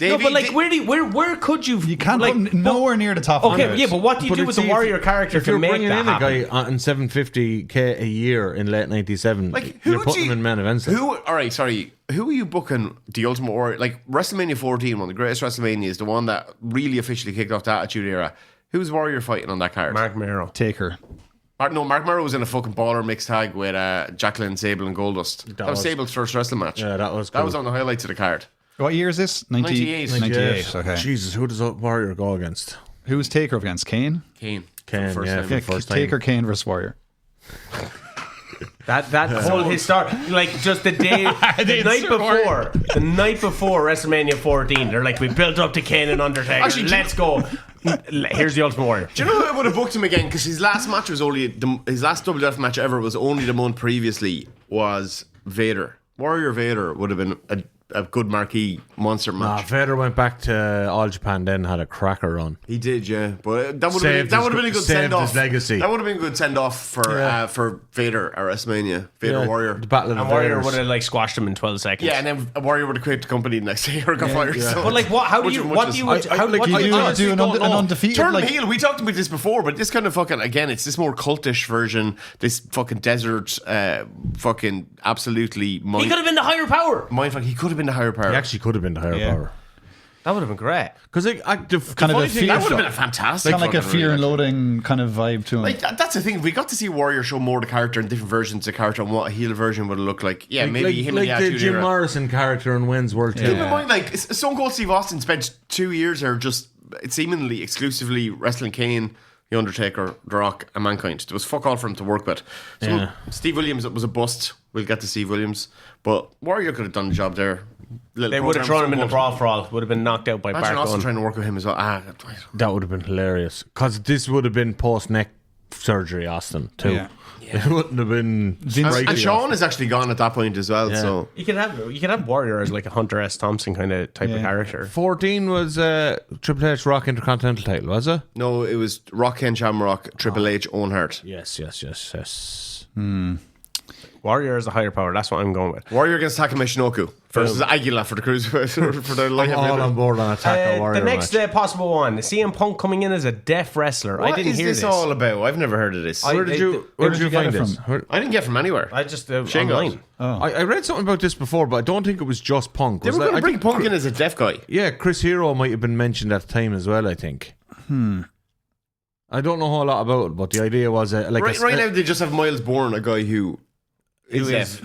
No, but like where could you? You can't like, put nowhere near the top. Okay, 100. yeah, but what do you do with the Warrior character If to you're make bringing that in happen? a guy on 750k a year in late '97, Like, you're putting him in main events. Who? All right, sorry. Who are you booking the Ultimate Warrior? Like WrestleMania 14, one of the greatest WrestleManias, the one that really officially kicked off the Attitude Era. Who's Warrior fighting on that card? Mark Merrow. Taker. Mark Morrow was in a fucking baller mixed tag with Jacqueline, Sable, and Goldust. That was Sable's first wrestling match. Yeah, that was That cool. was on the highlights of the card. What year is this? 98. 98. Okay. Jesus, who does Warrior go against? Who was Taker up against? Kane? Kane. Kane, First yeah. ever. For the first time. Taker, Kane versus Warrior. That whole historic, like just the day, the night before WrestleMania 14, they're like, we built up to Kane and Undertaker. Actually, Let's go. Here's the Ultimate Warrior. Do you know who I would have booked him again? Because his last match was his last WWF match ever was only the month previously was Vader. Warrior Vader would have been a good marquee monster match. Vader went back to All Japan, then had a cracker run. He did, yeah, but that would Saved have been a his- good saved send off. his legacy. That would have been a good send off for Vader at WrestleMania. Vader Warrior. The Battle of the And Warrior Vaders. would have like squashed him in 12 seconds. Yeah, and then a Warrior would have quit the company the next day or got fired. So. But like, what? How do you? What do you? I- How like, what you do you do- do? honestly do an don't know. undefeated Turn him like, heel. We talked about this before, but this kind of fucking again, it's this more cultish version. This fucking desert, fucking absolutely He mind. could have been the higher power. Mindfuck. He could have been the higher power. He actually could have been the higher Yeah. power. That would have been great. Because the Kind of funny a thing- fear- that would have been a fantastic. kind of like a fucking fear and rematch. loading kind of vibe to him. Like that's the thing. We got to see Warrior show more the character and different versions of the character and what a heel version would have looked like. Yeah, maybe him like in the the Attitude Jim Era. Morrison character in Wayne's World. Keep in mind, like Stone Cold Steve Austin spent 2 years there just seemingly exclusively wrestling Kane, The Undertaker, The Rock, and Mankind. There was fuck all for him to work with. So Yeah. Steve Williams was a bust. We'll get to Steve Williams, but Warrior could have done the job there. They would have thrown him in the brawl for all. Would have been knocked out by Imagine Bart also Gunn. trying to work with him as well. That would have been hilarious. Because this would have been post neck surgery, Austin, too. Yeah. It wouldn't have been. And sprightly Sean Austin. is actually gone at that point as well. Yeah. So You could have Warrior as like a Hunter S. Thompson kind of type of Yeah. character. 14 was Triple H Rock Intercontinental title, was it? no, it was Rock Ken Shamrock, Triple H, Owen Hart. Yes. Warrior is the higher power. That's what I'm going with. Warrior against Takamichinoku versus Aguila for the cruiserweight for the light I'm all on board on Attack Warrior The next match. possible one, CM Punk coming in as a deaf wrestler. I What didn't is hear this all about? I've never heard of this. Where did you get find it this? from? I didn't get it from anywhere. I just Shane got online. it. I read something about this before, but I don't think it was just Punk. They Was were that- going to I bring think Punk in as a deaf guy. Yeah, Chris Hero might have been mentioned at the time as well, I think. I don't know a whole lot about it, but the idea was like Right now, they just have Miles Bourne, a guy who is deaf.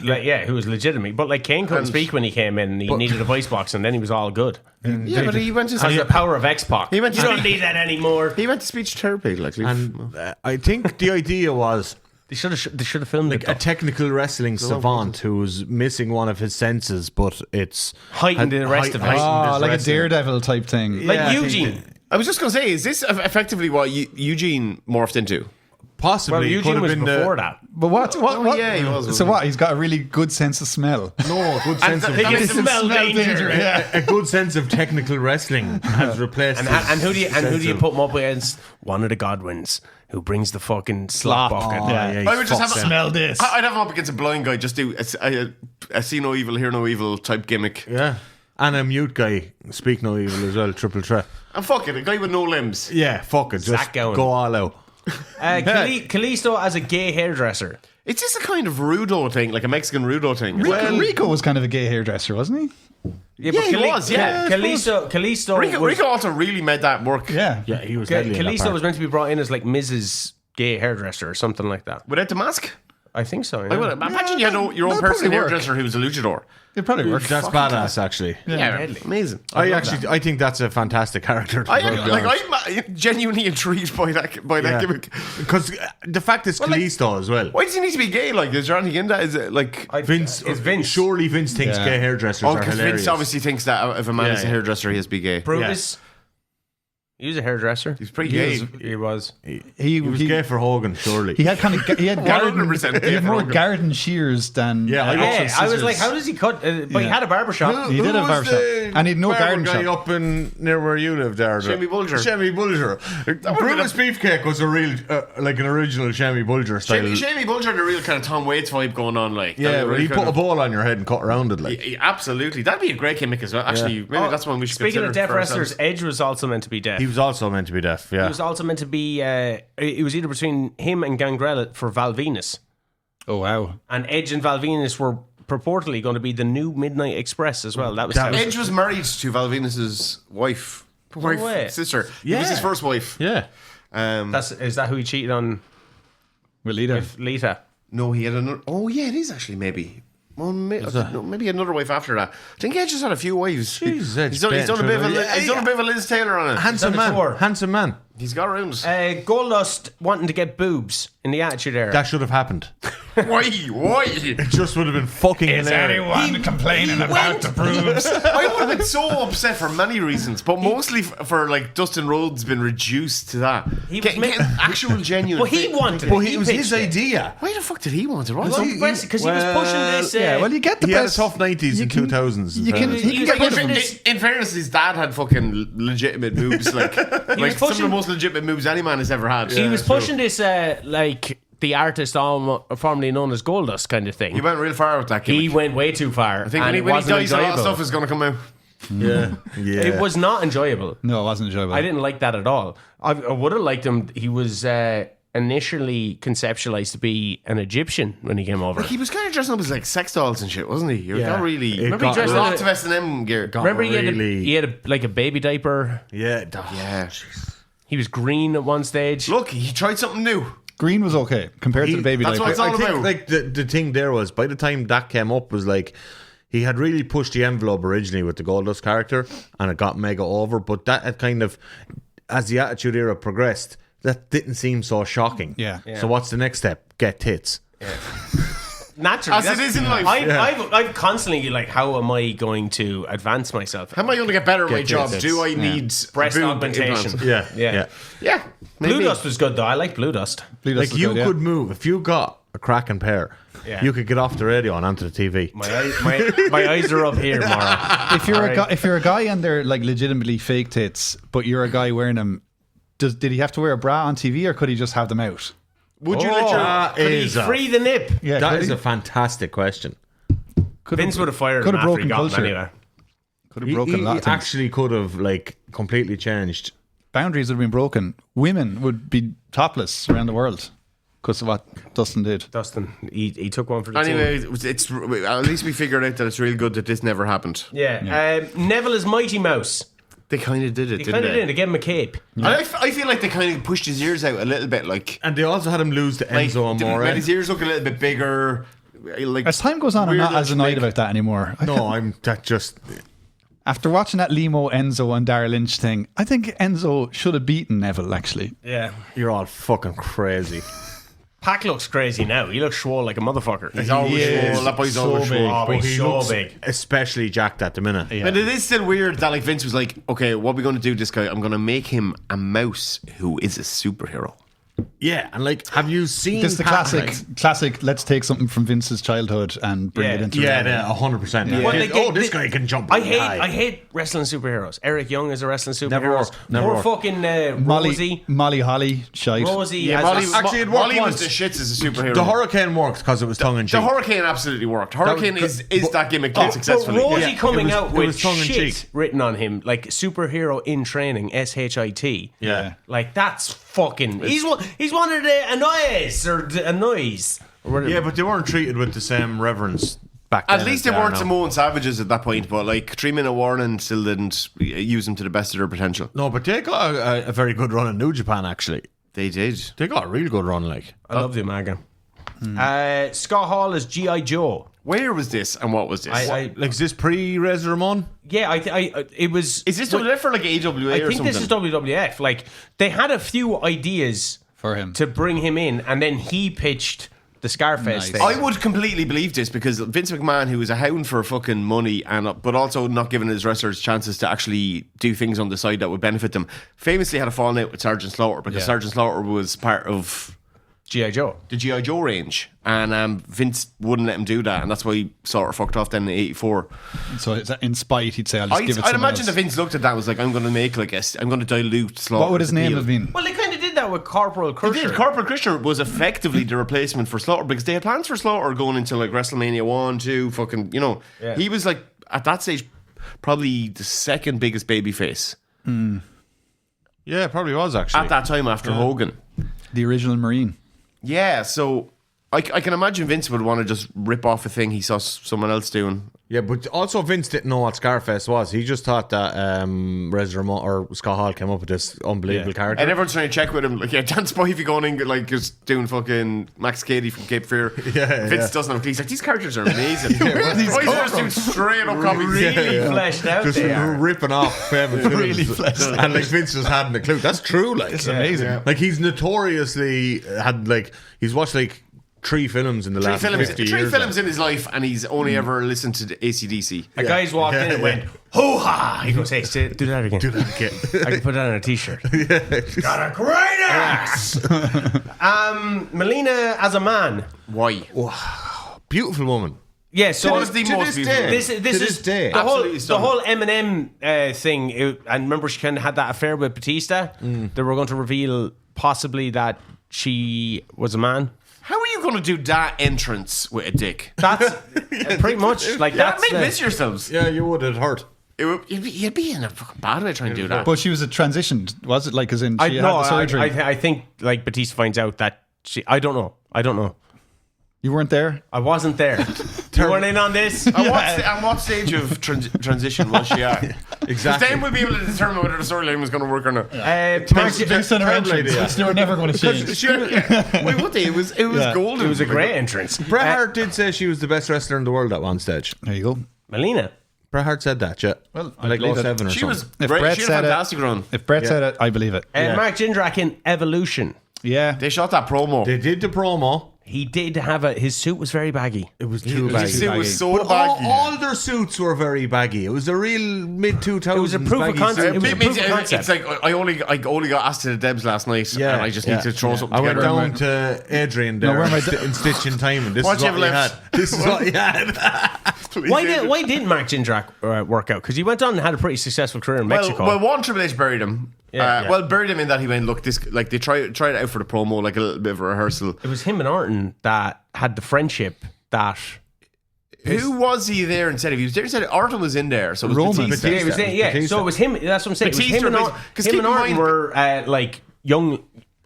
Who was legitimate. But like Kane couldn't And- speak when he came in. He needed a voice box, and then he was all good. Yeah, but he went to Has the power of X-Pac. He went to you don't speak- need that anymore. he went to speech therapy. Like, And I think the idea was They should have filmed it. a technical wrestling savant who's missing one of his senses, but it's Heightened the rest of it. Oh, like a Daredevil type thing. Like Yeah, I think Eugene. I was just going to say, is this effectively what Eugene morphed into? possibly Well, could Eugene have was been before that. But what? yeah, he was, So wasn't what? He's got a really good sense of smell. No, a good sense of He can smell danger. Yeah. a good sense of technical wrestling has replaced. And who do you put him up against? One of the Godwins who brings the fucking slop bucket. Yeah, I would just have Smell this. I'd have him up against a blind guy. Just do a see no evil, hear no evil type gimmick. Yeah, and a mute guy, speak no evil as well. Triple threat. And fuck it, a guy with no limbs. Yeah, fuck it, just Zach going. go all out. Kalisto as a gay hairdresser. It's just a kind of rudo thing, like a Mexican rudo thing. Rico was kind of a gay hairdresser, wasn't he? Yeah, he was, yeah. Kalisto Rico also really made that work. Yeah. Yeah, he was deadly in that Kalisto part. was meant to be brought in as like Mrs. Gay hairdresser or something like that. Without the mask? I think so. I would imagine you had your own that'd personal probably work. hairdresser who was a luchador. It probably worked. That's badass, actually. Yeah, deadly. amazing. I think that's a fantastic character. I'm genuinely intrigued by that gimmick. Because the fact is Kalisto as well. Why does he need to be gay? Like, is there anything in that? Is it like? Vince, It's Vince. Surely Vince thinks Yeah. gay hairdressers Oh, are because hilarious. Vince obviously thinks that if a man is a Yeah. hairdresser, he has to be gay. Brutus. He was a hairdresser. He's pretty gay. He was. He was gay for Hogan, surely. He had kind of he had garden, 100% he had more Hogan. garden shears than Yeah, I Yeah, also I was scissors. like, how does he cut? But he had a barbershop. He did Who a was barbershop. the And he had no barber garden guy shop. up in near where you live there. Shemmy Bulger. Shemmy Bulger. Brutus Beefcake was a real, like an original Shemmy Bulger style. Jamie Bulger had a real kind of Tom Waits vibe going on, like. Yeah, That but he kind put a of- ball on your head and cut around it, like. Yeah, absolutely. That'd be a great gimmick as well. Actually, maybe that's one we should Speaking consider of deaf for wrestlers, ourselves. Edge was also meant to be deaf. He was also meant to be deaf. Yeah. He was also meant to be. It was either between him and Gangrel for Val Venus, Oh wow! and Edge and Val Venus were purportedly going to be the new Midnight Express as well. That was Edge was married to Val Venus's wife. way. Sister. Yeah. It was his first wife. Yeah. Is that who he cheated on With Lita. with Lita? No, he had another. Oh, yeah, it is actually maybe. Well, maybe another wife after that. I think Edge has had a few wives. Jesus, Edge he's done a bit of a, Yeah, he's done a bit of a Liz Taylor on it. Handsome He's on a tour. man. Handsome man. He's got around. Goldust wanting to get boobs in the Attitude Era. That should have happened. Why? It just would have been fucking hilarious. complaining about the boobs? I would have been so upset for many reasons, but mostly for like Dustin Rhodes been reduced to that. He was Getting actual genuine. Well, he wanted But it. it was his pitched it. idea. Why the fuck did he want it? What? Because he was pushing this. Yeah, well, you get the He had a best. tough 90s you and can- 2000s. in you can- fairness. he He can was get rid of pushing them. this. In fairness, his dad had fucking legitimate moves, like some of pushing- the most legitimate moves any man has ever had. He was pushing this like the artist formerly known as Goldust kind of thing. He went real far with that. He Gimmick. went way too far. I think and when he it wasn't dies, a lot of enjoyable. stuff is going to come out. Yeah. Yeah. It was not enjoyable. No, it wasn't enjoyable. I didn't like that at all. I would have liked him. He was initially conceptualized to be an Egyptian when he came over. Like he was kind of dressing up as like sex dolls and shit, wasn't he? He Yeah. got really. It Remember he got dressed really- lots of S&M gear. Remember, really- he had like a baby diaper. Yeah. Yeah. He was green at one stage. Look, he tried something new. Green was okay compared to the baby that's diaper. what it's all I think about. like the thing there was by the time that came up was like he had really pushed the envelope originally with the Goldust character and it got mega over, but that had kind of as the Attitude Era progressed, that didn't seem so shocking. Yeah. So what's the next step? Get tits. Naturally, As it is in life. I've constantly like, how am I going to advance myself? How am I going to get better at my Get job? tits. Do I need Breast boob augmentation. implants? Yeah. Yeah. Yeah. Blue maybe. Dust was good though. I like Blue Dust. Blue Dust Like was you good, yeah. could move if you got a cracking pair. Yeah. You could get off the radio and onto the TV. My eyes are up here, Morro. If you're if you're a guy and they're like legitimately fake tits, but you're a guy wearing them, did he have to wear a bra on TV or could he just have them out? Would you let your. That Could he is a- free the nip? Yeah, that could is he? a fantastic question. Vince would have fired could him have after he broken got him culture. anyway. Could have broken a lot He of things. actually could have like completely changed. Boundaries would have been broken. Women would be topless around the world because of what Dustin did. Dustin, he took one for the Anyway, team. it's at least we figured out that it's real good that this never happened. Yeah. Neville is Mighty Mouse. They kind of did it, He didn't kind of they? did. They gave him a cape. And I feel like they kind of pushed his ears out a little bit, like And they also had him lose to like, Enzo and they Morro. made his ears look a little bit bigger. Like As time goes on, I'm weird not as little annoyed schmick. about that anymore. No, I'm that just After watching that Limo, Enzo, and Daryl Lynch thing, I think Enzo should have beaten Neville, actually. Yeah. you're all fucking crazy. Pac looks crazy now. He looks swole like a motherfucker. He's always is swole. That boy's so always big. swole. Oh, but But he's he so looks big. especially jacked at the minute. But it is still weird that like Vince was like, okay, what are we going to do with this guy? I'm going to make him a mouse who is a superhero. Yeah, and like, have you seen This is the classic, let's take something from Vince's childhood and bring Yeah. it into Yeah, reality. 100%. Well, Yeah. they Oh, get- this they- guy can jump. I really hate high. wrestling superheroes. Eric Young is a wrestling superhero. Never worked. Never Poor worked. fucking Rosie. Molly Holly, shite. Rosie. Yeah, as Molly, a- actually, it worked Molly was once. the shits as a superhero. The Hurricane worked because it was tongue in cheek. The Hurricane absolutely worked. Hurricane is that gimmick Oh, did successfully. But Rosie Yeah, coming it was- out it with was tongue in shit cheek. written on him, like superhero in training, SHIT. Yeah. Like that's fucking. He's wanted to annoy us or annoys. Yeah, but they weren't treated with the same reverence back then. At least as they are weren't now. Samoan savages at that point, but like 3-minute warning still didn't use them to the best of their potential. No, but they got a very good run in New Japan, actually. They did. They got a real good run, like. I love the Umaga. Scott Hall is G.I. Joe. Where was this and what was this? I Like, is this pre-Rez Ramon? yeah, it was. is this WWF for like AWA I or think something? this is WWF. Like they had a few ideas For him. to bring him in, and then he pitched the Scarface thing. I would completely believe this because Vince McMahon, who is a hound for fucking money but also not giving his wrestlers chances to actually do things on the side that would benefit them, famously had a falling out with Sergeant Slaughter because Sergeant Slaughter was part of G.I. Joe. The G.I. Joe range, and Vince wouldn't let him do that, and that's why he sort of fucked off then in '84. So in spite, he'd say, "I'll just give it." I'd imagine that Vince looked at that and was like, "I'm going to make I'm going to dilute Slaughter." What would his name have been? Well, they kind of did that with Corporal Crusher. Corporal Crusher was effectively the replacement for Slaughter because they had plans for Slaughter going into like WrestleMania 1, 2, fucking, he was like at that stage probably the second biggest babyface. Yeah, probably was actually at that time after Hogan, the original Marine. Yeah, so I can imagine Vince would want to just rip off a thing he saw someone else doing. Yeah, but also Vince didn't know what Scarface was. He just thought that Rez Ramon or Scott Hall came up with this unbelievable character. And everyone's trying to check with him. Like, Dan Spivey going in, like, just doing fucking Max Cady from Cape Fear. Vince doesn't have. He's like, these characters are amazing. He's just doing straight up copies. Really fleshed out. Just ripping off famous Really films. fleshed out. And like Vince just hadn't a clue. That's true. Like, It's amazing. Yeah. Like he's notoriously had like he's watched like 3 films in the last 50 years. 3 films in his life, and he's only ever listened to the AC/DC. A guy's walked in and went, hoo-ha! He goes, hey, do that again. Do that again. I can put that on a t-shirt. Got a great ass! Melina as a man. Why? Beautiful woman. Yeah, so This is the most beautiful. This is day. the whole Eminem thing. And remember, she kind of had that affair with Batista. They were going to reveal possibly that she was a man. How are you going to do that entrance with a dick? That's pretty much like Yeah, that's. make miss yourselves. Yeah, you would. It hurt. You'd be in a fucking bad way trying to do that. But she was a transition, was it? Like, as in she had the surgery. I think like Batista finds out that she. I don't know. You weren't there. I wasn't there. You weren't in on this. At what stage of transition was she at? Exactly. Then we'll be able to determine whether the storyline was going to work or not. Based on her entrance, which they were never going to change. Wait, what day? It was golden. It was a great entrance. Bret Hart did say she was the best wrestler in the world at one stage. There you go. Melina. Bret Hart said that, yeah. Well, I like believe it. 07 or She something. was If great. Bret She had a said it- fantastic run. If Brett said it, I believe it. Mark Jindrak in Evolution. Yeah. They shot that promo. They did the promo. He did have his suit was very baggy. It was too baggy. His suit was so But baggy. all their suits were very baggy. It was a real mid-2000s It was a proof of concept. It was a proof of concept. It's like I only got asked to the Debs last night, and I just need to throw something I went together. down to Adrian there where am I in Stitch in Time, and this What is you what have he left? had. This is what he had. Why didn't Mark Jindrak work out? Because he went on and had a pretty successful career in Mexico. Well, one Triple H buried him. Yeah. Well, buried him in that he went, look, this like they tried it out for the promo, like a little bit of a rehearsal. It was him and Orton that had the friendship that. Who was he there instead of? He was there instead of Orton was in there, so it was Roman. Batista. Yeah, it was, so it was him. That's what I'm saying. Batista it was him and replaced- Orton. 'cause Him keep and in Orton mind- were like young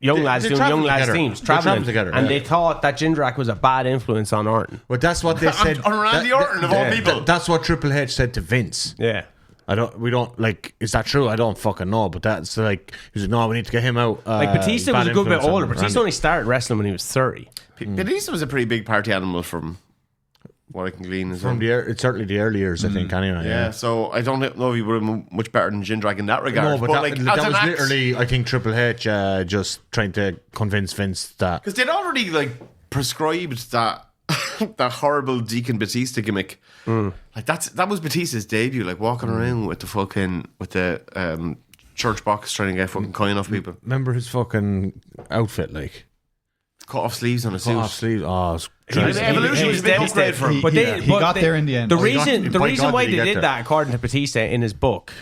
lads they doing travelled young lads together. teams, They traveling travelled together, and yeah. they thought that Jindrak was a bad influence on Orton. But that's what they said. On Randy Orton, of all people. That's what Triple H said to Vince. Yeah. We don't like. Is that true? I don't fucking know. But that's like, he's like, no, we need to get him out. Like Batista was bad a good bit influence on older. Batista Randy. only started wrestling when he was 30. Batista was a pretty big party animal from what I can glean as well. From it's certainly the early years, I think. Anyway, Yeah, so I don't know if he would have been much better than Jindrak in that regard. No, but like, that was literally, I think, Triple H just trying to convince Vince that. because they'd already like prescribed that that horrible Deacon Batista gimmick. Like that was Batista's debut, like walking around with the church box trying to get fucking coin off people. Remember his fucking outfit, like Cut off sleeves on a suit. cut off sleeves. Oh, it was The crazy. Evolution was a big upgrade for him. But he got there in the end. The Oh, he got- reason by God why did he they get did there. that, according to Batista in his book,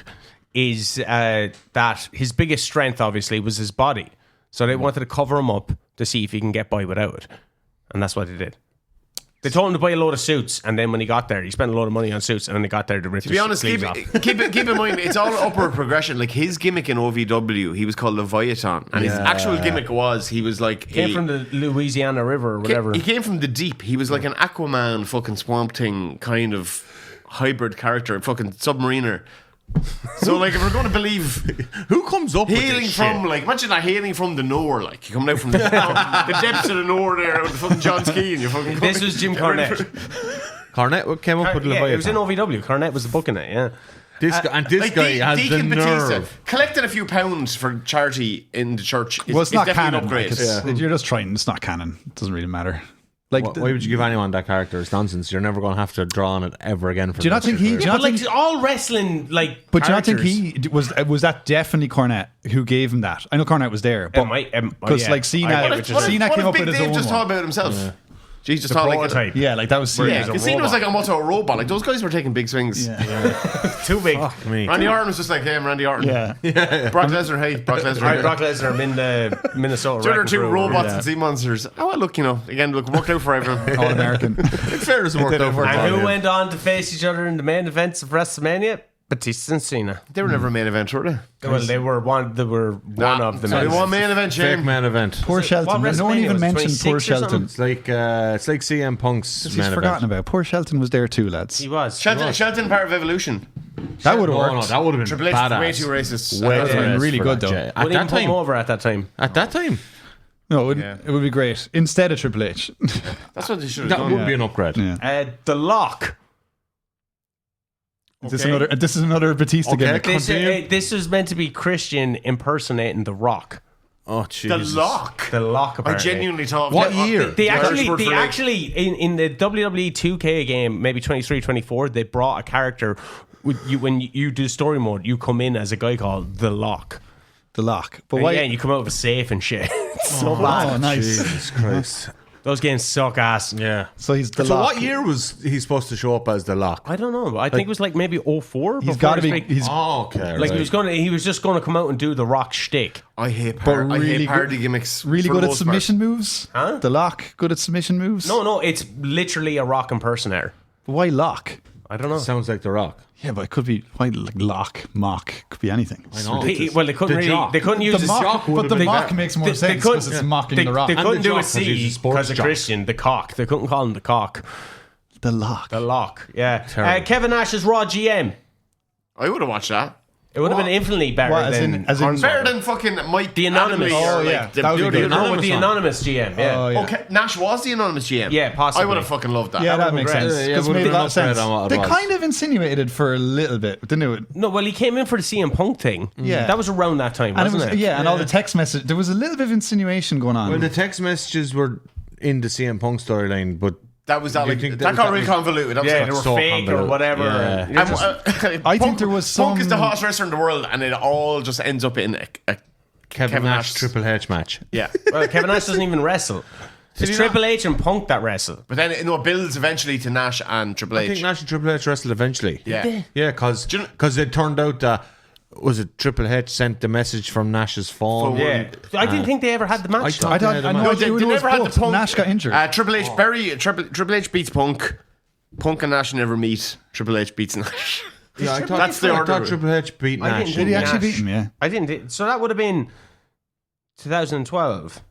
is that his biggest strength, obviously, was his body. So they wanted to cover him up to see if he can get by without it, and that's what they did. They told him to buy a load of suits, and then when he got there, he spent a load of money on suits, and then they got there to rip To be honest, keep in mind, it's all upward progression. Like his gimmick in OVW, he was called Leviathan, and his actual gimmick was he was like Came from the Louisiana River or whatever. He came from the deep. He was like an Aquaman, fucking Swamp Thing kind of hybrid character, fucking submariner. So like, if we're going to believe Who comes up with hailing this from shit? like, imagine that hailing from the Nore, like you coming out from the depths of the Nore there with the fucking John Ski and you fucking. This was Jim Cornette. Cornette came up with Yeah, it was in Leviathan. OVW. Cornette was the booking it. Yeah. This guy has the Deacon Batista nerve. collecting a few pounds for charity in the church. Is, Well, it's is not definitely canon. an upgrade. Like, you're just trying. It's not canon. It doesn't really matter. Like, Why would you give anyone that character? It's nonsense. You're never going to have to draw on it ever again. For do you not think he? Do you But not like think? all wrestling, like, But do you not think characters- he was that definitely Cornette who gave him that? I know Cornette was there, but because yeah. like Cena, I get what you're saying. Cena came up Big with his Dave own just one. thought about himself. Yeah. He's just The thought like prototype. Yeah, like that was Cena. Yeah, He's a because Cena was robot. like almost a robot. Like those guys were taking big swings. Too big. me. Randy Orton was just like, hey, I'm Randy Orton. Yeah. Brock Lesnar, hey, Brock Lesnar. Right, Brock Lesnar, I'm in the Minnesota. The other Wrecking two Crew. robots Yeah. and sea monsters. Oh, well, look, worked out for everyone. All American. Fairness worked out for And him. who went on to face each other in the main events of WrestleMania? Batista and Cena. They were never a main event, were they? Well, they were one. They were one of the So they men. won main event, Fake Shane. main event. Poor Shelton. what No one WrestleMania even was, mentioned poor 26 or something? Shelton. It's like CM Punk's He's main forgotten event. about. Poor Shelton was there too, lads. He was. Shelton part of Evolution. That would have Oh, no, worked. that would have been Triple H badass. way too racist. Way That would've been too really racist for good, that, though. yeah. At Wouldn't that even put him time. over at that time. At that time. No, it Yeah. would be great instead of Triple H. That's what they should have That done. would be an upgrade. Yeah. The Lock. This is another Batista Okay. gimmick. This was meant to be Christian impersonating The Rock. Oh, The Jesus. Lock. The Lock. I Apparently. genuinely thought. What year? They The Irish word for like- actually in the WWE 2K game, maybe 23, 24, they brought a character. When you do story mode, you come in as a guy called The Lock. The Lock. But And why? yeah, and you come out of a safe and shit. It's so bad. Oh, nice. Jesus Christ. Those games suck ass. Yeah. So he's the So Lock. what year was he supposed to show up as the Lock? I don't know. I think it was like maybe 04. He's before got to this be. big- He's Oh, okay. like right. he was just going to come out and do the Rock shtick. I hate But I really hate good- party gimmicks. really for good the at most submission moves. Huh? The Lock, good at submission moves. No, it's literally a Rock impersonator. Why Lock? I don't know. Sounds like The Rock. Yeah, but it could be why like Lock, Mock, could be anything. I know. Well, they couldn't The really. jock. They couldn't use The the mock, jock would but have the been mock better. makes more They sense couldn't- because it's mocking They the Rock. couldn't the do a jock, 'cause he's C a sports because of jock. Christian. The cock. They couldn't call him the cock. The Lock. The Lock. Yeah. Terrible. Kevin Nash's Raw GM. I would have watched that. It would have been infinitely better What, as than in- as in- Hornswoggle. Better than fucking Mike The Anonymous. Adamley Oh, or, yeah. like, the That would be dude good. who- No, with the one. anonymous GM. Yeah. Oh, yeah. Okay, Nash was the anonymous GM. Yeah, possibly. I would have fucking loved that. Yeah, that would've makes been sense. great. Yeah, Because it it made would've a been lot of upgrade sense. on what it They was. kind of insinuated it for a little bit, didn't it? No, well, he came in for the CM Punk thing. Yeah. That was around that time, And it wasn't was, it? yeah, and all the text message. There was a little bit of insinuation going on. Well, the text messages were in the CM Punk storyline, but That was that. You Like, think that that got was- really convoluted. That was Yeah, like, they were so fake or convoluted. whatever. Yeah. and you're And, just- I think there was Punk is the some- hottest wrestler in the world, and it all just ends up in a Kevin Nash Nash. Triple H match. yeah. well, Kevin Nash doesn't even wrestle. It's he Triple H and Punk that wrestle. But then it builds eventually to Nash and Triple I think H. Nash and Triple H wrestled eventually. Yeah. Yeah, because Do you know- it turned out that was it Triple H sent the message from Nash's phone. Yeah. I didn't think they ever had the match. I though. thought- I thought Yeah, I know no, it They was never had both. the Punk. Nash got injured. Triple H Triple H beats Punk. Punk and Nash never meet. Triple H beats Nash. Yeah, I thought, That's the I order. thought Triple H beat I Nash. didn't Did he actually Nash. beat him? Yeah. I didn't. So that would have been 2012.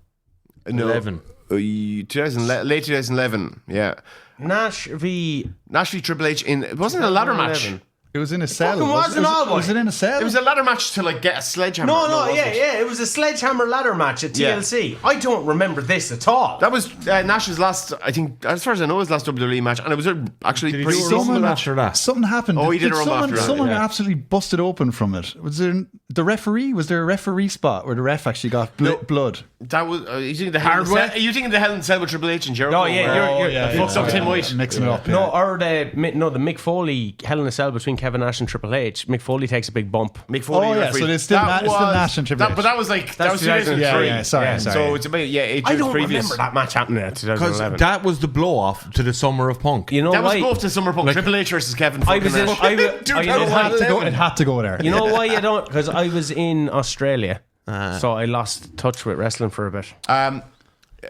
No, 11. 2000, late 2011. Yeah. Nash v. Nash v Triple H in. It wasn't a ladder match. 2011. It was in a cell. fucking wasn't all, boy. Was it in a cell? It was a ladder match to like get a sledgehammer. No, it yeah, wasn't. yeah. It was a sledgehammer ladder match at Yeah. TLC. I don't remember this at all. That was Nash's last, I think, as far as I know, his last WWE match, and it was actually Did he pretty do a decent. rumble after that? Something happened. Oh, he did a rumble someone, after that, someone yeah. absolutely busted open from it. Was there the referee? Was there a referee spot where the ref actually got blood? That was you think the Hell in a Cell? Are you thinking the Hell in a Cell with Triple H and Jericho? No, yeah, Where- you're fucked up Tim White. Mixing it up. No, Yeah. or the Mick Foley Hell in a Cell between Kevin Nash and Triple H. Mick Foley takes a big bump. Mick Foley Oh, yeah, referee. so it's still That it's still was- Nash and Triple H. But that was like that was 2003. 2003. Yeah, sorry, Yeah, sorry. So it's about 8 I years don't previous. remember that match happening at Because 2011. that was the blow off to the summer of Punk. You know That was why? both to Summer Punk. Triple H versus Kevin I fucking was in. Nash. I you know It why? had to go. It had to go there. You know why you don't? Because I was in Australia, so I lost touch with wrestling for a bit.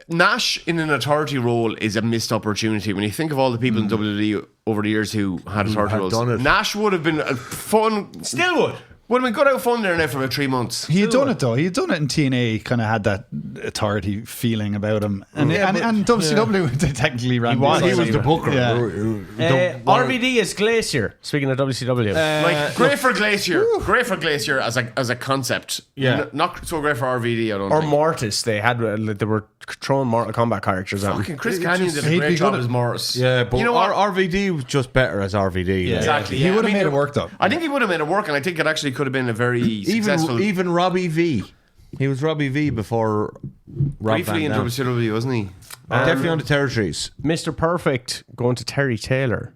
Nash in an authority role is a missed opportunity. When you think of all the people in WWE over the years who had authority had roles, done it. Nash would have been a fun. Still would. Would have been good out fun there now for about 3 months. He had done it though. He had done it in TNA. Kind of had that authority feeling about him, and WCW they technically ran. He was the the booker. Yeah. RVD is Glacier. Speaking of WCW, Like great for Glacier as a concept. Yeah. Not so great for RVD. I don't or think. Mortis, they had they were throwing Mortal Kombat characters at him. Fucking Chris Canyon did a he'd great be job good as Morris. Yeah, but you know what? RVD was just better as RVD. Yeah. Exactly. He yeah. would I have mean, made it work though. I think he would have made it work, and I think it actually could have been a very successful. Even Robbie V. He was Robbie V before Briefly in Van Dam. WCW, wasn't he? Definitely on the territories. Mr. Perfect going to Terry Taylor.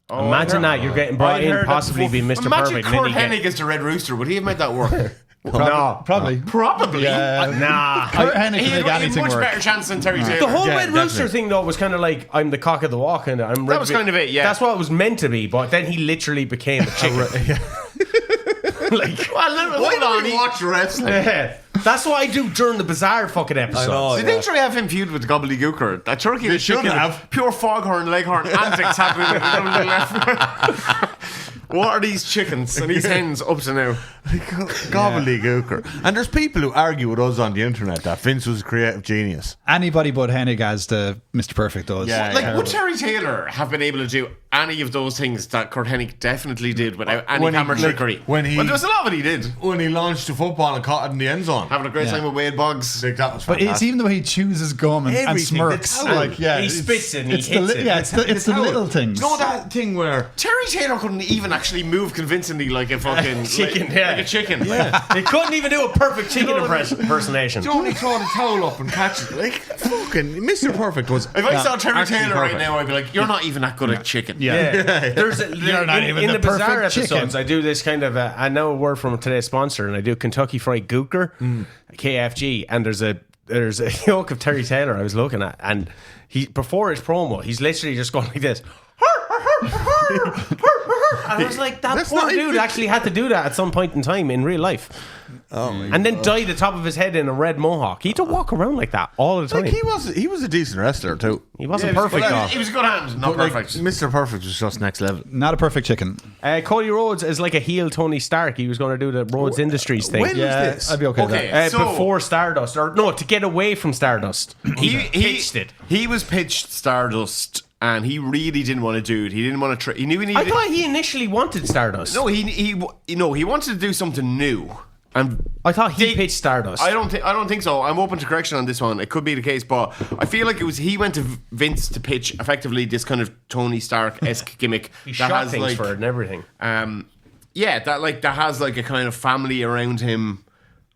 Oh, Imagine that you're getting brought I'd in, heard that possibly be before. Mr. Imagine Perfect. Kurt and then you Hennig as the Red Rooster. Would he have made that work? No, Probably. Probably. nah. Kurt Hennig He can had make a anything much work. better chance than Terry Taylor. The whole Yeah, Red Rooster definitely. thing, though, was kind of like, I'm the cock of the walk, and I'm That was kind of it, yeah. That's what it was meant to be, but then he literally became a chicken. Like, Well, Why hold on. do we watch wrestling? that's what I do during the bizarre fucking episodes. know. Did they try to have him feud with Gobbledygooker? That turkey and They should chicken, have. pure foghorn, leghorn antics happening in WWF. What are these chickens and these hens up to now? Gobbledygooker. And there's people who argue with us on the internet that Vince was a creative genius. Anybody but Hennig as the Mr. Perfect does. Yeah. Like, would Terry Taylor have been able to do any of those things that Kurt Hennig definitely did without any When he- camera like, trickery? when he- well, there was a lot of it he did. When he launched the football and caught it in the end zone. Having a great Yeah. time with Wade Boggs. Like, that was But fantastic. it's even the way he chews his gum and Everything. smirks. The towel. Like, yeah, He it's- spits it and he it's hits the, it. Yeah, it's the little things. You know that thing where Terry Taylor couldn't even actually move convincingly like a fucking Chicken, like, yeah. like a chicken. Yeah. They couldn't even do a perfect chicken impersonation. you only throw the towel up and catch it. Like, fucking Mr. Perfect was. If I saw Terry actually Taylor right perfect. now, I'd be like, "You're not even that good at chicken." Yeah. There's You're not even in the the bizarre perfect episodes. chicken. I do this kind of. I know a word from today's sponsor, and I do Kentucky Fried Gooker, KFG, and there's a yoke of Terry Taylor I was looking at, and he before his promo, he's literally just going like this. And I was like, that That's poor not dude even- actually had to do that at some point in time in real life. Oh my And then dye the top of his head in a red mohawk. He had to walk around like that all the time. Like, he was a decent wrestler too. He wasn't Yeah, he was perfect, good- though. He was a good hand, not But, like, perfect. Mr. Perfect was just next level. Not a perfect chicken. Cody Rhodes is like a heel Tony Stark. He was going to do the Rhodes Industries thing. When was Yeah, this? I'd be okay with Okay. that. So- Before Stardust, or no, to get away from Stardust. he pitched it. He was pitched Stardust, and he really didn't want to do it. He didn't want to. He knew he I needed. thought he initially wanted Stardust. No, he wanted to do something new. And I thought he They- pitched Stardust. I don't think so. I'm open to correction on this one. It could be the case, but I feel like it was he went to Vince to pitch effectively this kind of Tony Stark-esque gimmick he shot things for it and everything. yeah, that has like a kind of family around him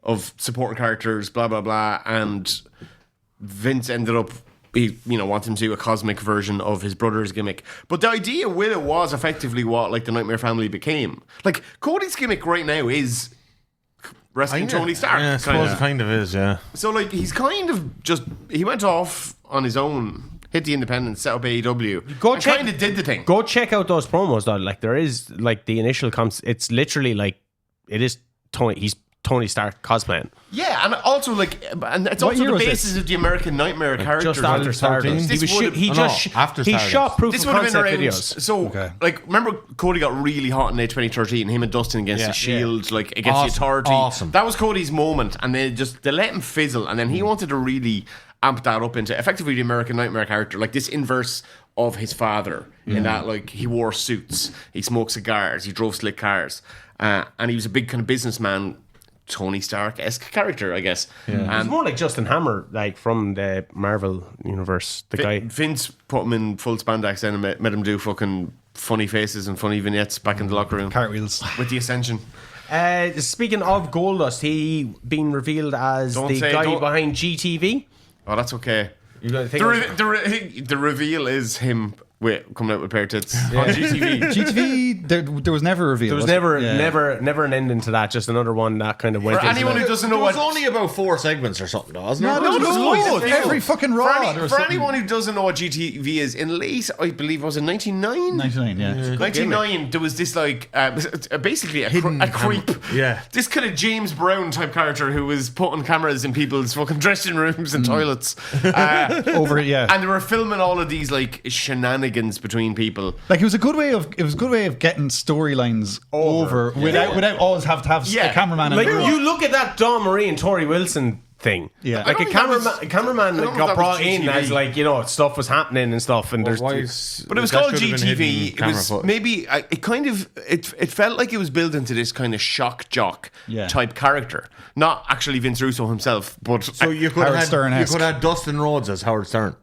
of supporting characters, blah blah blah, and Vince ended up wanting to do a cosmic version of his brother's gimmick. But the idea with it was effectively what like the Nightmare Family became. Like Cody's gimmick right now is wrestling Tony Stark. Yeah, I suppose it kind of is, yeah. So like he's kind of just he went off on his own, hit the independents, set up AEW. Go and check- kind of did the thing. Go check out those promos, though. Like, there is, like, the initial it's literally like, it is Tony, he's Tony Stark cosplaying. Yeah, and also like, and it's What also year the was basis this? of the American Nightmare character. Just after Stardust. This would've- after He Stardust. shot proof This of would have been concept around. videos. So, Okay. like, remember Cody got really hot in 2013. Him and Dustin against the Shield, like against Awesome. the Authority. Awesome. That was Cody's moment, and they let him fizzle, and then he wanted to really amp that up into effectively the American Nightmare character, like this inverse of his father, in that like he wore suits, he smoked cigars, he drove slick cars, and he was a big kind of businessman. Tony Stark-esque character, I guess. It's more like Justin Hammer, like, from the Marvel universe. The guy. Vince put him in full spandex and made him do fucking funny faces and funny vignettes back in the locker room Cartwheels. with the Ascension. Speaking of Goldust, he been revealed as Don't the say- guy don't- behind GTV. Oh, that's okay. You gotta think The reveal is him coming out with a pair of tits on GTV. GTV, there was never a reveal. there was never an ending to that. Just another one that kind of went. For into anyone the- who doesn't There know was what only about 4 segments or something, though, wasn't No, there? there was loads. Every fucking Raw. there was For something. anyone who doesn't know what GTV is, in late, I believe, was it 99? 99, yeah. 99, there was this like basically a Hidden creep. Yeah. This kind of James Brown type character who was putting cameras in people's fucking dressing rooms and toilets. Over it, yeah. And they were filming all of these like shenanigans between people. Like it was a good way of getting storylines over without always have to have Yeah. a cameraman. Like, in the room. you look at that Dawn Marie and Tori Wilson thing. Yeah. Like I a don't think that cameraman I don't that think got that was brought in GTV. as like, stuff was happening and stuff. And there's But it was called GTV. It was maybe it kind of it felt like it was built into this kind of shock jock Yeah. type character, not actually Vince Russo himself, but So you could Howard have Stern-esque. had Dustin Rhodes as Howard Stern.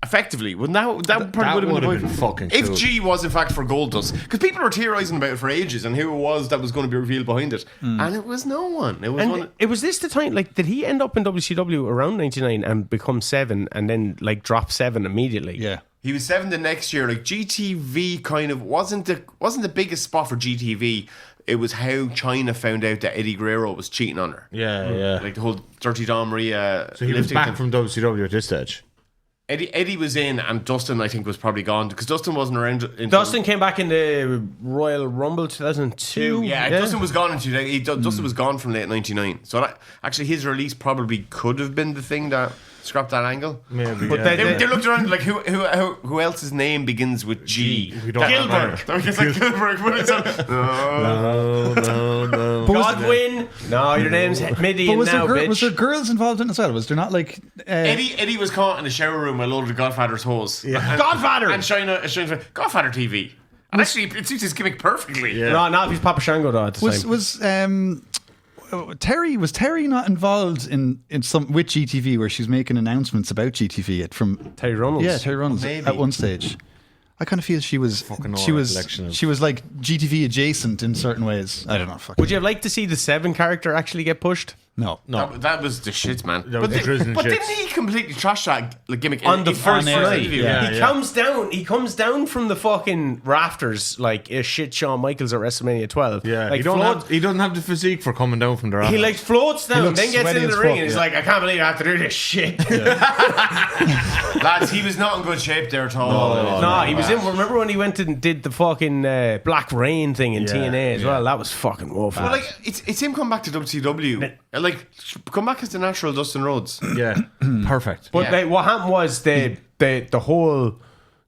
Effectively, wouldn't that probably would have been fucking if cool. G was in fact for Goldust, because people were theorizing about it for ages and who it was that was going to be revealed behind it, and it was no one. It was It was this the time, like, did he end up in WCW around 99 and become 7 and then like drop 7 immediately? Yeah. He was 7 the next year. Like GTV kind of wasn't the biggest spot for GTV. It was how China found out that Eddie Guerrero was cheating on her. Yeah. Like the whole Dirty Dom Maria. So he was lifting back thing. from WCW at this stage. Eddie was in, and Dustin I think was probably gone because Dustin wasn't around. Dustin came back in the Royal Rumble 2002. Yeah, Dustin was gone in 2000. Dustin was gone from late 99. So that, actually his release probably could have been the thing that scrapped that angle. Maybe. But yeah. They looked around like who else's name begins with G? We don't Gilbert. It's like Gilbert, but it's no. Godwin. No, your name's Midi But was now, bitch. was there girls involved in it as well? Was there not like Eddie was caught in the shower room with a load of Godfather's hose. Yeah. Godfather! And China Godfather TV. And actually, it suits his gimmick perfectly. Yeah. No, not if he's Papa Shango though at the time. was Terry not involved in some with GTV where she's making announcements about GTV from Terry Runnels. Yeah, Terry Runnels Maybe. at one stage. I kind of feel she was Fucking she was recollection of- she was like GTV adjacent in certain ways. I don't know. Fuck. Would you have liked to see the 7 character actually get pushed? No. That was the shit, man. That was the drizzling but shits. didn't he completely trash that gimmick On the in first on air night. interview? Yeah. He comes down from the fucking rafters like a shit Shawn Michaels at WrestleMania 12. Yeah, like he doesn't have the physique for coming down from the He rafters. like floats down, looks then gets sweaty in the as ring, fuck, and he's yeah. like, I can't believe I have to do this shit. Lads, he was not in good shape there at all. No, he was in. Remember when he went and did the fucking Black Rain thing in Yeah, TNA as well? That was fucking woeful. But like, it's him come back to WCW. Like, come back as the natural Dustin Rhodes. Yeah, perfect. But Yeah. like, what happened was the whole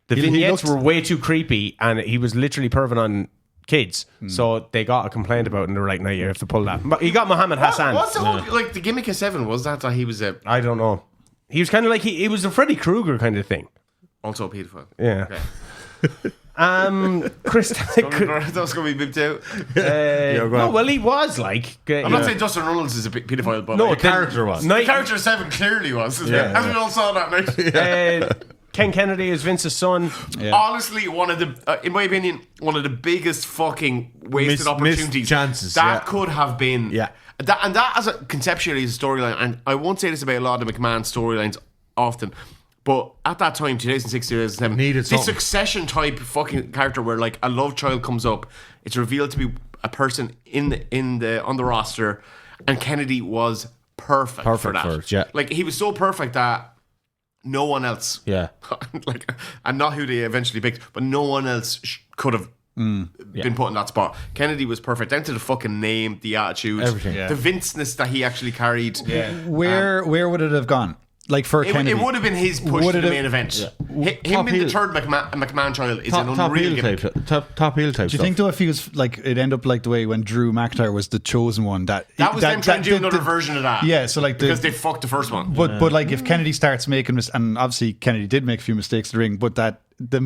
He vignettes looked- were way too creepy, and he was literally perving on kids. So they got a complaint about it, and they were like, "No, you have to pull that." But he got Muhammad Hassan. What's the whole, like, the gimmick of 7 was that he was I don't know. He was kind of like he was a Freddy Krueger kind of thing. also a paedophile. Yeah. Okay. Chris. That was going to be bipped out. go No, on. well, he was like. I'm not saying Dustin Reynolds is a paedophile, but No, like, the character was. the character of 7 clearly was. As we all saw that night. Ken Kennedy is Vince's son. Honestly, one of the, in my opinion, one of the biggest fucking wasted Missed opportunities. chances, that yeah. could have been. Yeah. That as a conceptually as a storyline, and I won't say this about a lot of McMahon storylines often, but at that time, 2006, 2007, Needed this something. Succession type fucking character where like a love child comes up, it's revealed to be a person on the roster, and Kennedy was perfect for that. for it, yeah. Like he was so perfect that no one else, Yeah. like, and not who they eventually picked, but no one else could have been put in that spot. Kennedy was perfect, down to the fucking name, the attitude, Everything. the Vinceness that he actually carried. Where would it have gone? Like for Kennedy, It would have been his push Would to it the have- main event. Him Top being the heel. third McMahon child is an Top unreal heel gimmick. type. Top heel type. Do you think though if he was like it'd end up like the way when Drew McIntyre was the chosen one that That was them trying to do the- another version of that. Yeah, so like because they fucked the first one. But like if Kennedy starts making and obviously Kennedy did make a few mistakes in the ring, but that the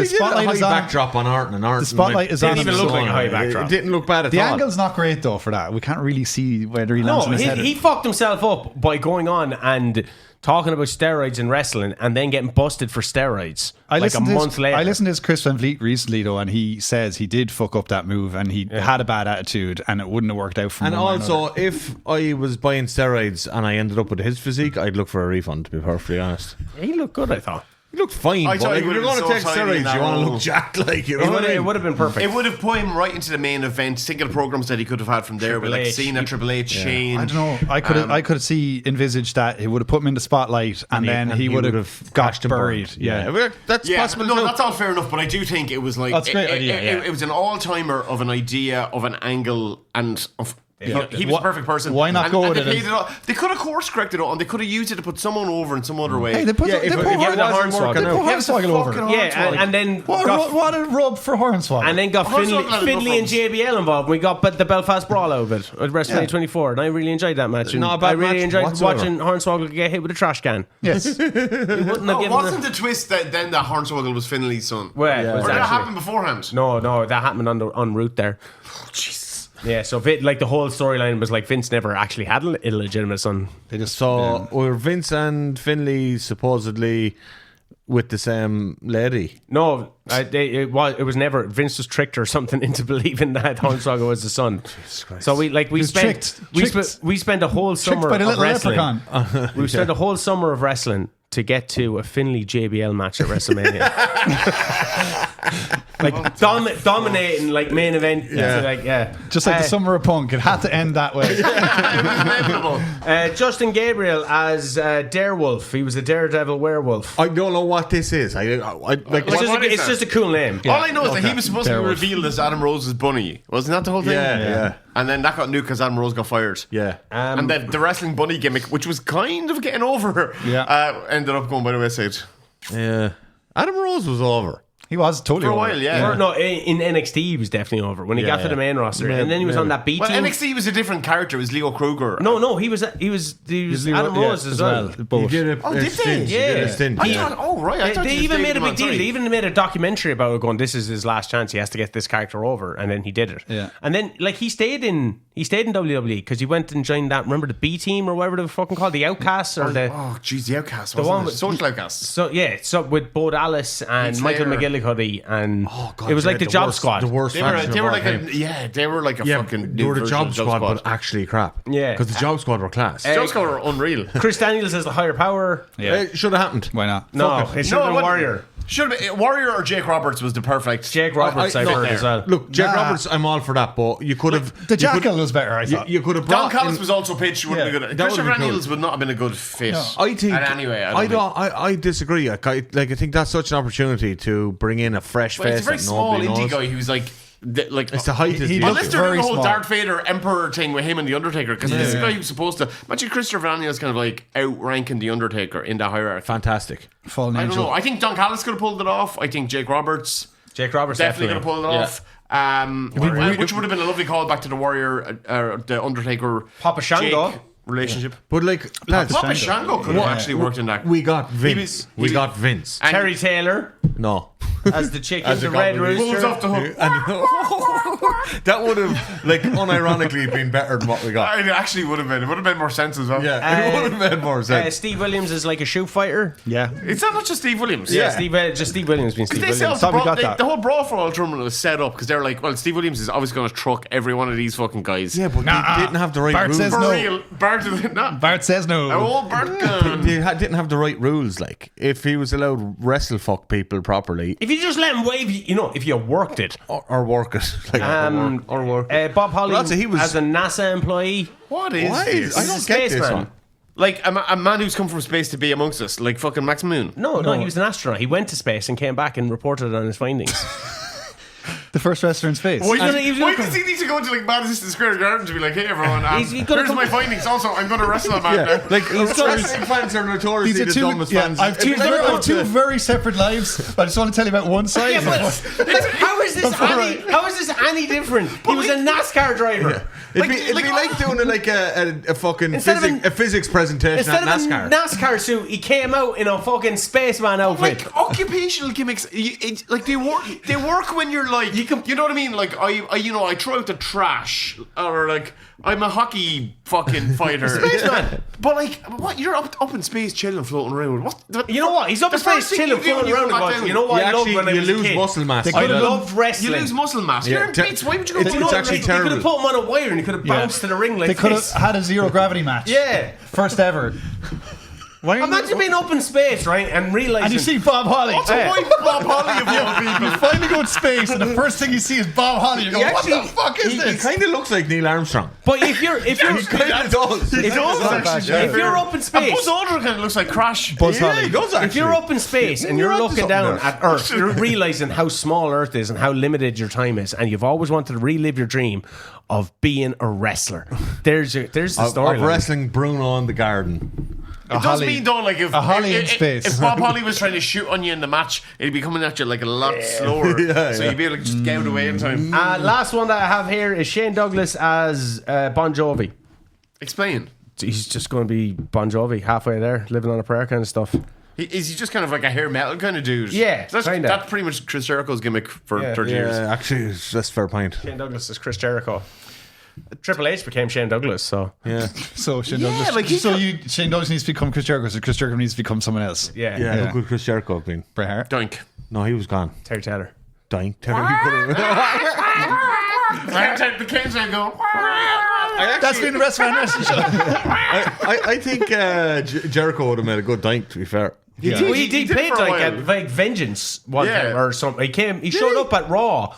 spotlight is on. backdrop on Orton and Orton. The spotlight is on Didn't even him. look like a high backdrop. It didn't look bad at The all. angle's not great though for that. We can't really see whether he No, lands on his head. he fucked himself up by going on and talking about steroids in wrestling and then getting busted for steroids like a month later. I listened to his Chris Van Vliet recently though, and he says he did fuck up that move and he had a bad attitude and it wouldn't have worked out for him. And also, if I was buying steroids and I ended up with his physique, I'd look for a refund, to be perfectly honest. He looked good, I thought. He looked fine, I but thought like, he if you're would've going to been take so tiny in steroids, that you want to role. look jacked, like, you know what I It mean? would have been perfect. It would have put him right into the main event. Think of the programs that he could have had from there, with like H. Cena, Triple H, Shane. I don't know. I could see envisaged that he would have put him in the spotlight and then he would have got crashed and buried. burned. Yeah. That's Yeah, possible no, too. that's all fair enough. But I do think it was like That's a great idea, It was an all-timer of an idea, of an angle, and of. He was a perfect person. Why not and, go and with they it? paid it all. They could have course corrected it, and they could have used it to put someone over in some other way. Hey, they put Yeah, if it wasn't Hornswoggle. working out. Hornswoggle over. fucking Yeah, and then What a rub for Hornswoggle. and then got Hornswoggle had enough Finley and runs. JBL involved. We got the Belfast Brawl out of it at WrestleMania 24, and I really enjoyed that match. And Not a bad I really match enjoyed whatsoever. watching Hornswoggle get hit with a trash can. yes. He wouldn't have Oh, given wasn't the twist that then that Hornswoggle was Finley's son? Well, it Or was did that actually- happen beforehand? No, that happened en route there. Jesus. Yeah, so like the whole storyline was like Vince never actually had an illegitimate son. They just were Vince and Finlay supposedly with the same lady? No, it was never. Vince was tricked or something into believing that Hornswoggle was the son. So we spent a whole summer by the of little wrestling. leprechaun. We spent a whole summer of wrestling to get to a Finlay JBL match at WrestleMania. Like dominating, like main event. Just like the Summer of Punk, it had to end that way. Justin Gabriel as Darewolf. He was a Daredevil werewolf. I don't know what this is. It's just a cool name. All I know is that he was supposed to be revealed as Adam Rose's bunny. Wasn't that the whole thing? Yeah. And then that got nuked because Adam Rose got fired. Yeah. And then the wrestling bunny gimmick, which was kind of getting over, ended up going by the wayside. Yeah. Adam Rose was over. He was totally For a over. while, yeah. No, in NXT he was definitely over when he got to the main roster, and then he was on that B team. Well, NXT was a different character. It was Leo Kruger. No, he was Adam Rose as well. He did a did they? stint. He Yeah. did a stint. I thought, I thought They you even just made a named big him deal. on They even made a documentary about it, going, "This is his last chance. He has to get this character over," and then he did it. Yeah. And then like he stayed in WWE because he went and joined that. Remember the B team or whatever they were fucking called, the Outcasts or the. Oh, jeez, the Outcast. The one with with- Social Outcasts. So with Bo Dallas and Flair. Michael McGillicuddy and God, it was like the Job worst, Squad. The worst They were faction of all like time. they were like a fucking. They were the version of Job Squad, but actually crap. Yeah. Because the Job Squad were class. Job Squad were unreal. Chris Daniels as the higher power. Yeah. It should have happened. Why not? No, it should have been what- Warrior. Should have been Warrior or Jake Roberts was the perfect. Jake Roberts, I've heard as well. Look, Jake Nah. Roberts, I'm all for that, but you could have. The Jackal was better, I thought. You could have Don brought. Callis in- was also pitched. Wouldn't be good. that Christopher would've been Daniels cool. would not have been a good fit. I think. And anyway, I disagree. I think that's such an opportunity to bring in a fresh But face. it's a very that small nobody indie knows. guy who's like It's the height. He unless looks they're doing very the whole small. Darth Vader Emperor thing with him and the Undertaker, because this is a guy who's supposed to. Imagine Christopher Daniels kind of like outranking the Undertaker in that hierarchy. Fantastic. Fallen I don't Angel. know. I think Don Callis could have pulled it off. I think Jake Roberts definitely could have pulled it off. Which would have been a lovely callback to the Warrior, the Undertaker, Papa Shango. Jake relationship. But like, lads, Papa Shango could have actually worked in that. we got Vince. He was- got Vince. And Terry Taylor No. as the chicken, As the a Red goblin. Pulls Rooster. off the hook. That would have, like, unironically been better than what we got. It actually would have been. It would have made more sense as well. Yeah, it would have made more sense. Steve Williams is like a shoot fighter. Yeah. It's not just Steve Williams. Yeah, Steve Williams being Steve They Williams. set up Thought we got that. the whole Brawl for All tournament was set up because they're like, well, Steve Williams is obviously going to truck every one of these fucking guys. Yeah, but they didn't have the right Bart rules. says For no. real. Bart, not. Bart says no. Oh, Bart gun. They didn't have the right rules. Like, if he was allowed to wrestle fuck people properly If you just let him wave, if you worked it. or work it, like, or work. Bob Holly Well, that's it, he was- as a NASA employee. What is Why? this? I He's don't a get this spaceman. one. Like a man who's come from space to be amongst us, like fucking Max Moon. No, he was an astronaut. He went to space and came back and reported on his findings. The first wrestler in space. Why, gonna- he's why gonna- does he need to go into like Madison Square Garden to be like, hey everyone, He's gonna here's come- my findings. Also, I'm going to wrestle a man now. Like, wrestling fans are notoriously These are the two, dumbest yeah, fans. I've two very separate lives, but I just want to tell you about one side. How is this any different? He was a NASCAR driver. It'd be like doing a fucking Instead of a physics presentation Instead at of NASCAR. a NASCAR suit, he came out in a fucking spaceman outfit. Like occupational gimmicks, like they work when you're like, you know what I mean? Like I throw out the trash, or like I'm a hockey fucking fighter, Spaceman. But like, what? You're up in space, chilling, floating around. What? You know what? He's up in The first space thing chilling, you do when floating you around. go And back going, down- you know what? I loved when I you was a lose kid. muscle mass. I You loved wrestling. You lose muscle mass. You're in bits. Why would you go? It's do that? actually You could terrible. have put him on a wire and he could have bounced to the ring like They could have this. had a zero gravity match. Yeah. First ever. Why are Imagine being up in space, right, and realizing. And you see Bob Holly. Also, why Bob Holly of all people? You finally go to space, and the first thing you see is Bob Holly. You go, what the fuck is He this? kind of looks like Neil Armstrong. But if you're He kind of does. if you're up in And space, Buzz Aldrin kind of looks like Crash. Buzz Yeah, Holly. he does actually. if you're up in space and you're You're onto looking something down there. at Earth, you're realizing how small Earth is and how limited your time is, and you've always wanted to relive your dream of being a wrestler. There's the of story. wrestling Bruno in the garden. It does Holly- mean though, like if a Holly in space. if Bob Holly was trying to shoot on you in the match, it'd be coming at you like a lot slower. So you'd be able to just get out of the way in time. Last one that I have here is Shane Douglas as Bon Jovi. Explain. He's just going to be Bon Jovi, halfway there, living on a prayer kind of stuff. Is he just kind of like a hair metal kind of dude? Yeah, that's kinda. pretty much Chris Jericho's gimmick for Yeah. 30 years. Actually, that's a fair point. Shane Douglas is Chris Jericho. Triple H became Shane Douglas, so Yeah. So Shane Yeah, Douglas. like he so got- Shane Douglas needs to become Chris Jericho. So Chris Jericho needs to become someone else. yeah. Yeah, how good Chris Jericho have been. Bret Hart. Doink. No, he was gone. Terry Taylor. Dying. Terry could've- The Kings are going. That's been the WrestleMania wrestling show. I think Jericho would have made a good dink, to be fair. He Well, he did played for a like while. a Vengeance one Yeah. time or something. He showed up at Raw.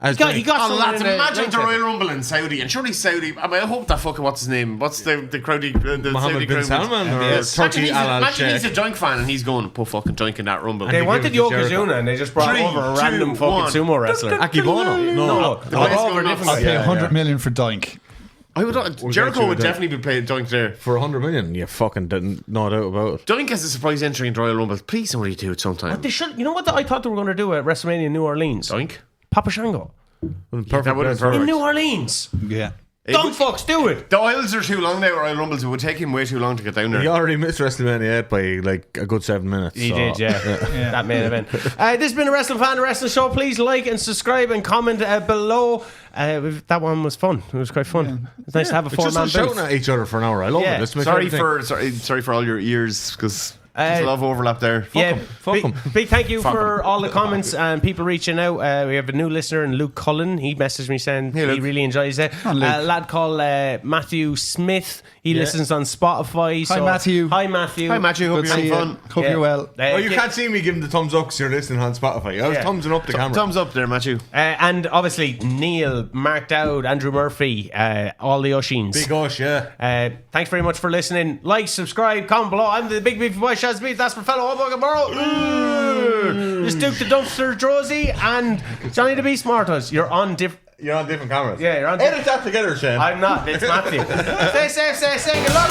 As He got Oh, someone lads, in the imagine ring the check. Royal Rumble in Saudi, and surely Saudi. I mean, I hope that fucking what's his name? What's the crowdy? The Mohammed Saudi bin crowd Salman or Yes. Turkey Al Imagine he's a Sheikh. Doink fan and he's going put fucking Doink in that Rumble. They he wanted gave it to Jericho. Yokozuna and they just brought 3, over a 2, random fucking 1. sumo wrestler. Akibono. No, they brought place over going a different nuts. guy. Pay Yeah, 100 million for Doink. I would. Jericho you would a Doink. definitely be playing Doink there. For 100 million, you fucking didn't no doubt about it. Doink has a surprise entry in the Royal Rumble. Please somebody do it sometime. They should. You know what I thought they were going to do at WrestleMania in New Orleans? Doink. Papa Shango. Perfect that would've place. been In New Orleans. Yeah. Don't fucks do it. The aisles are too long now, Royal Rumbles. It would take him way too long to get down there. He already missed WrestleMania 8 by like a good 7 minutes. He so- did, yeah. That main event. This has been a Wrestling Fan, the Wrestling Show. Please like and subscribe and comment below. That one was fun. It was quite fun. It's nice to have a It's just four-man us shouting booth. at each other for an hour. I love Yeah. it. Let's make Sorry everything- for all your ears because there's a lot of overlap there. Yeah, Fuck big, 'em. big thank you Fuck for all the comments and people reaching out. We have a new listener, in Luke Cullen. He messaged me saying he Luke. really enjoys it. A Luke. lad called Matthew Smith. He listens on Spotify. Hi, Matthew. Hi, Matthew. Hi, Matthew. Hope Good you're to see having you. fun. Hope you're well. Oh, you can't see me giving the thumbs up because you're listening on Spotify. I was Yeah. thumbsing up the camera. Thumbs up there, Matthew. And obviously, Neil, Mark Dowd, Andrew Murphy, all the Ushins. Big gosh, yeah. Thanks very much for listening. Like, subscribe, comment below. I'm the big beefy boy, Shaz Beef. That's my fellow Hoboken Morro. This Duke the Dumpster Drosy and Johnny the Beast Mortos. You're on You're on different cameras. Yeah, you're on Edit that together, Shane. I'm not. It's Matthew. Stay safe, stay good luck.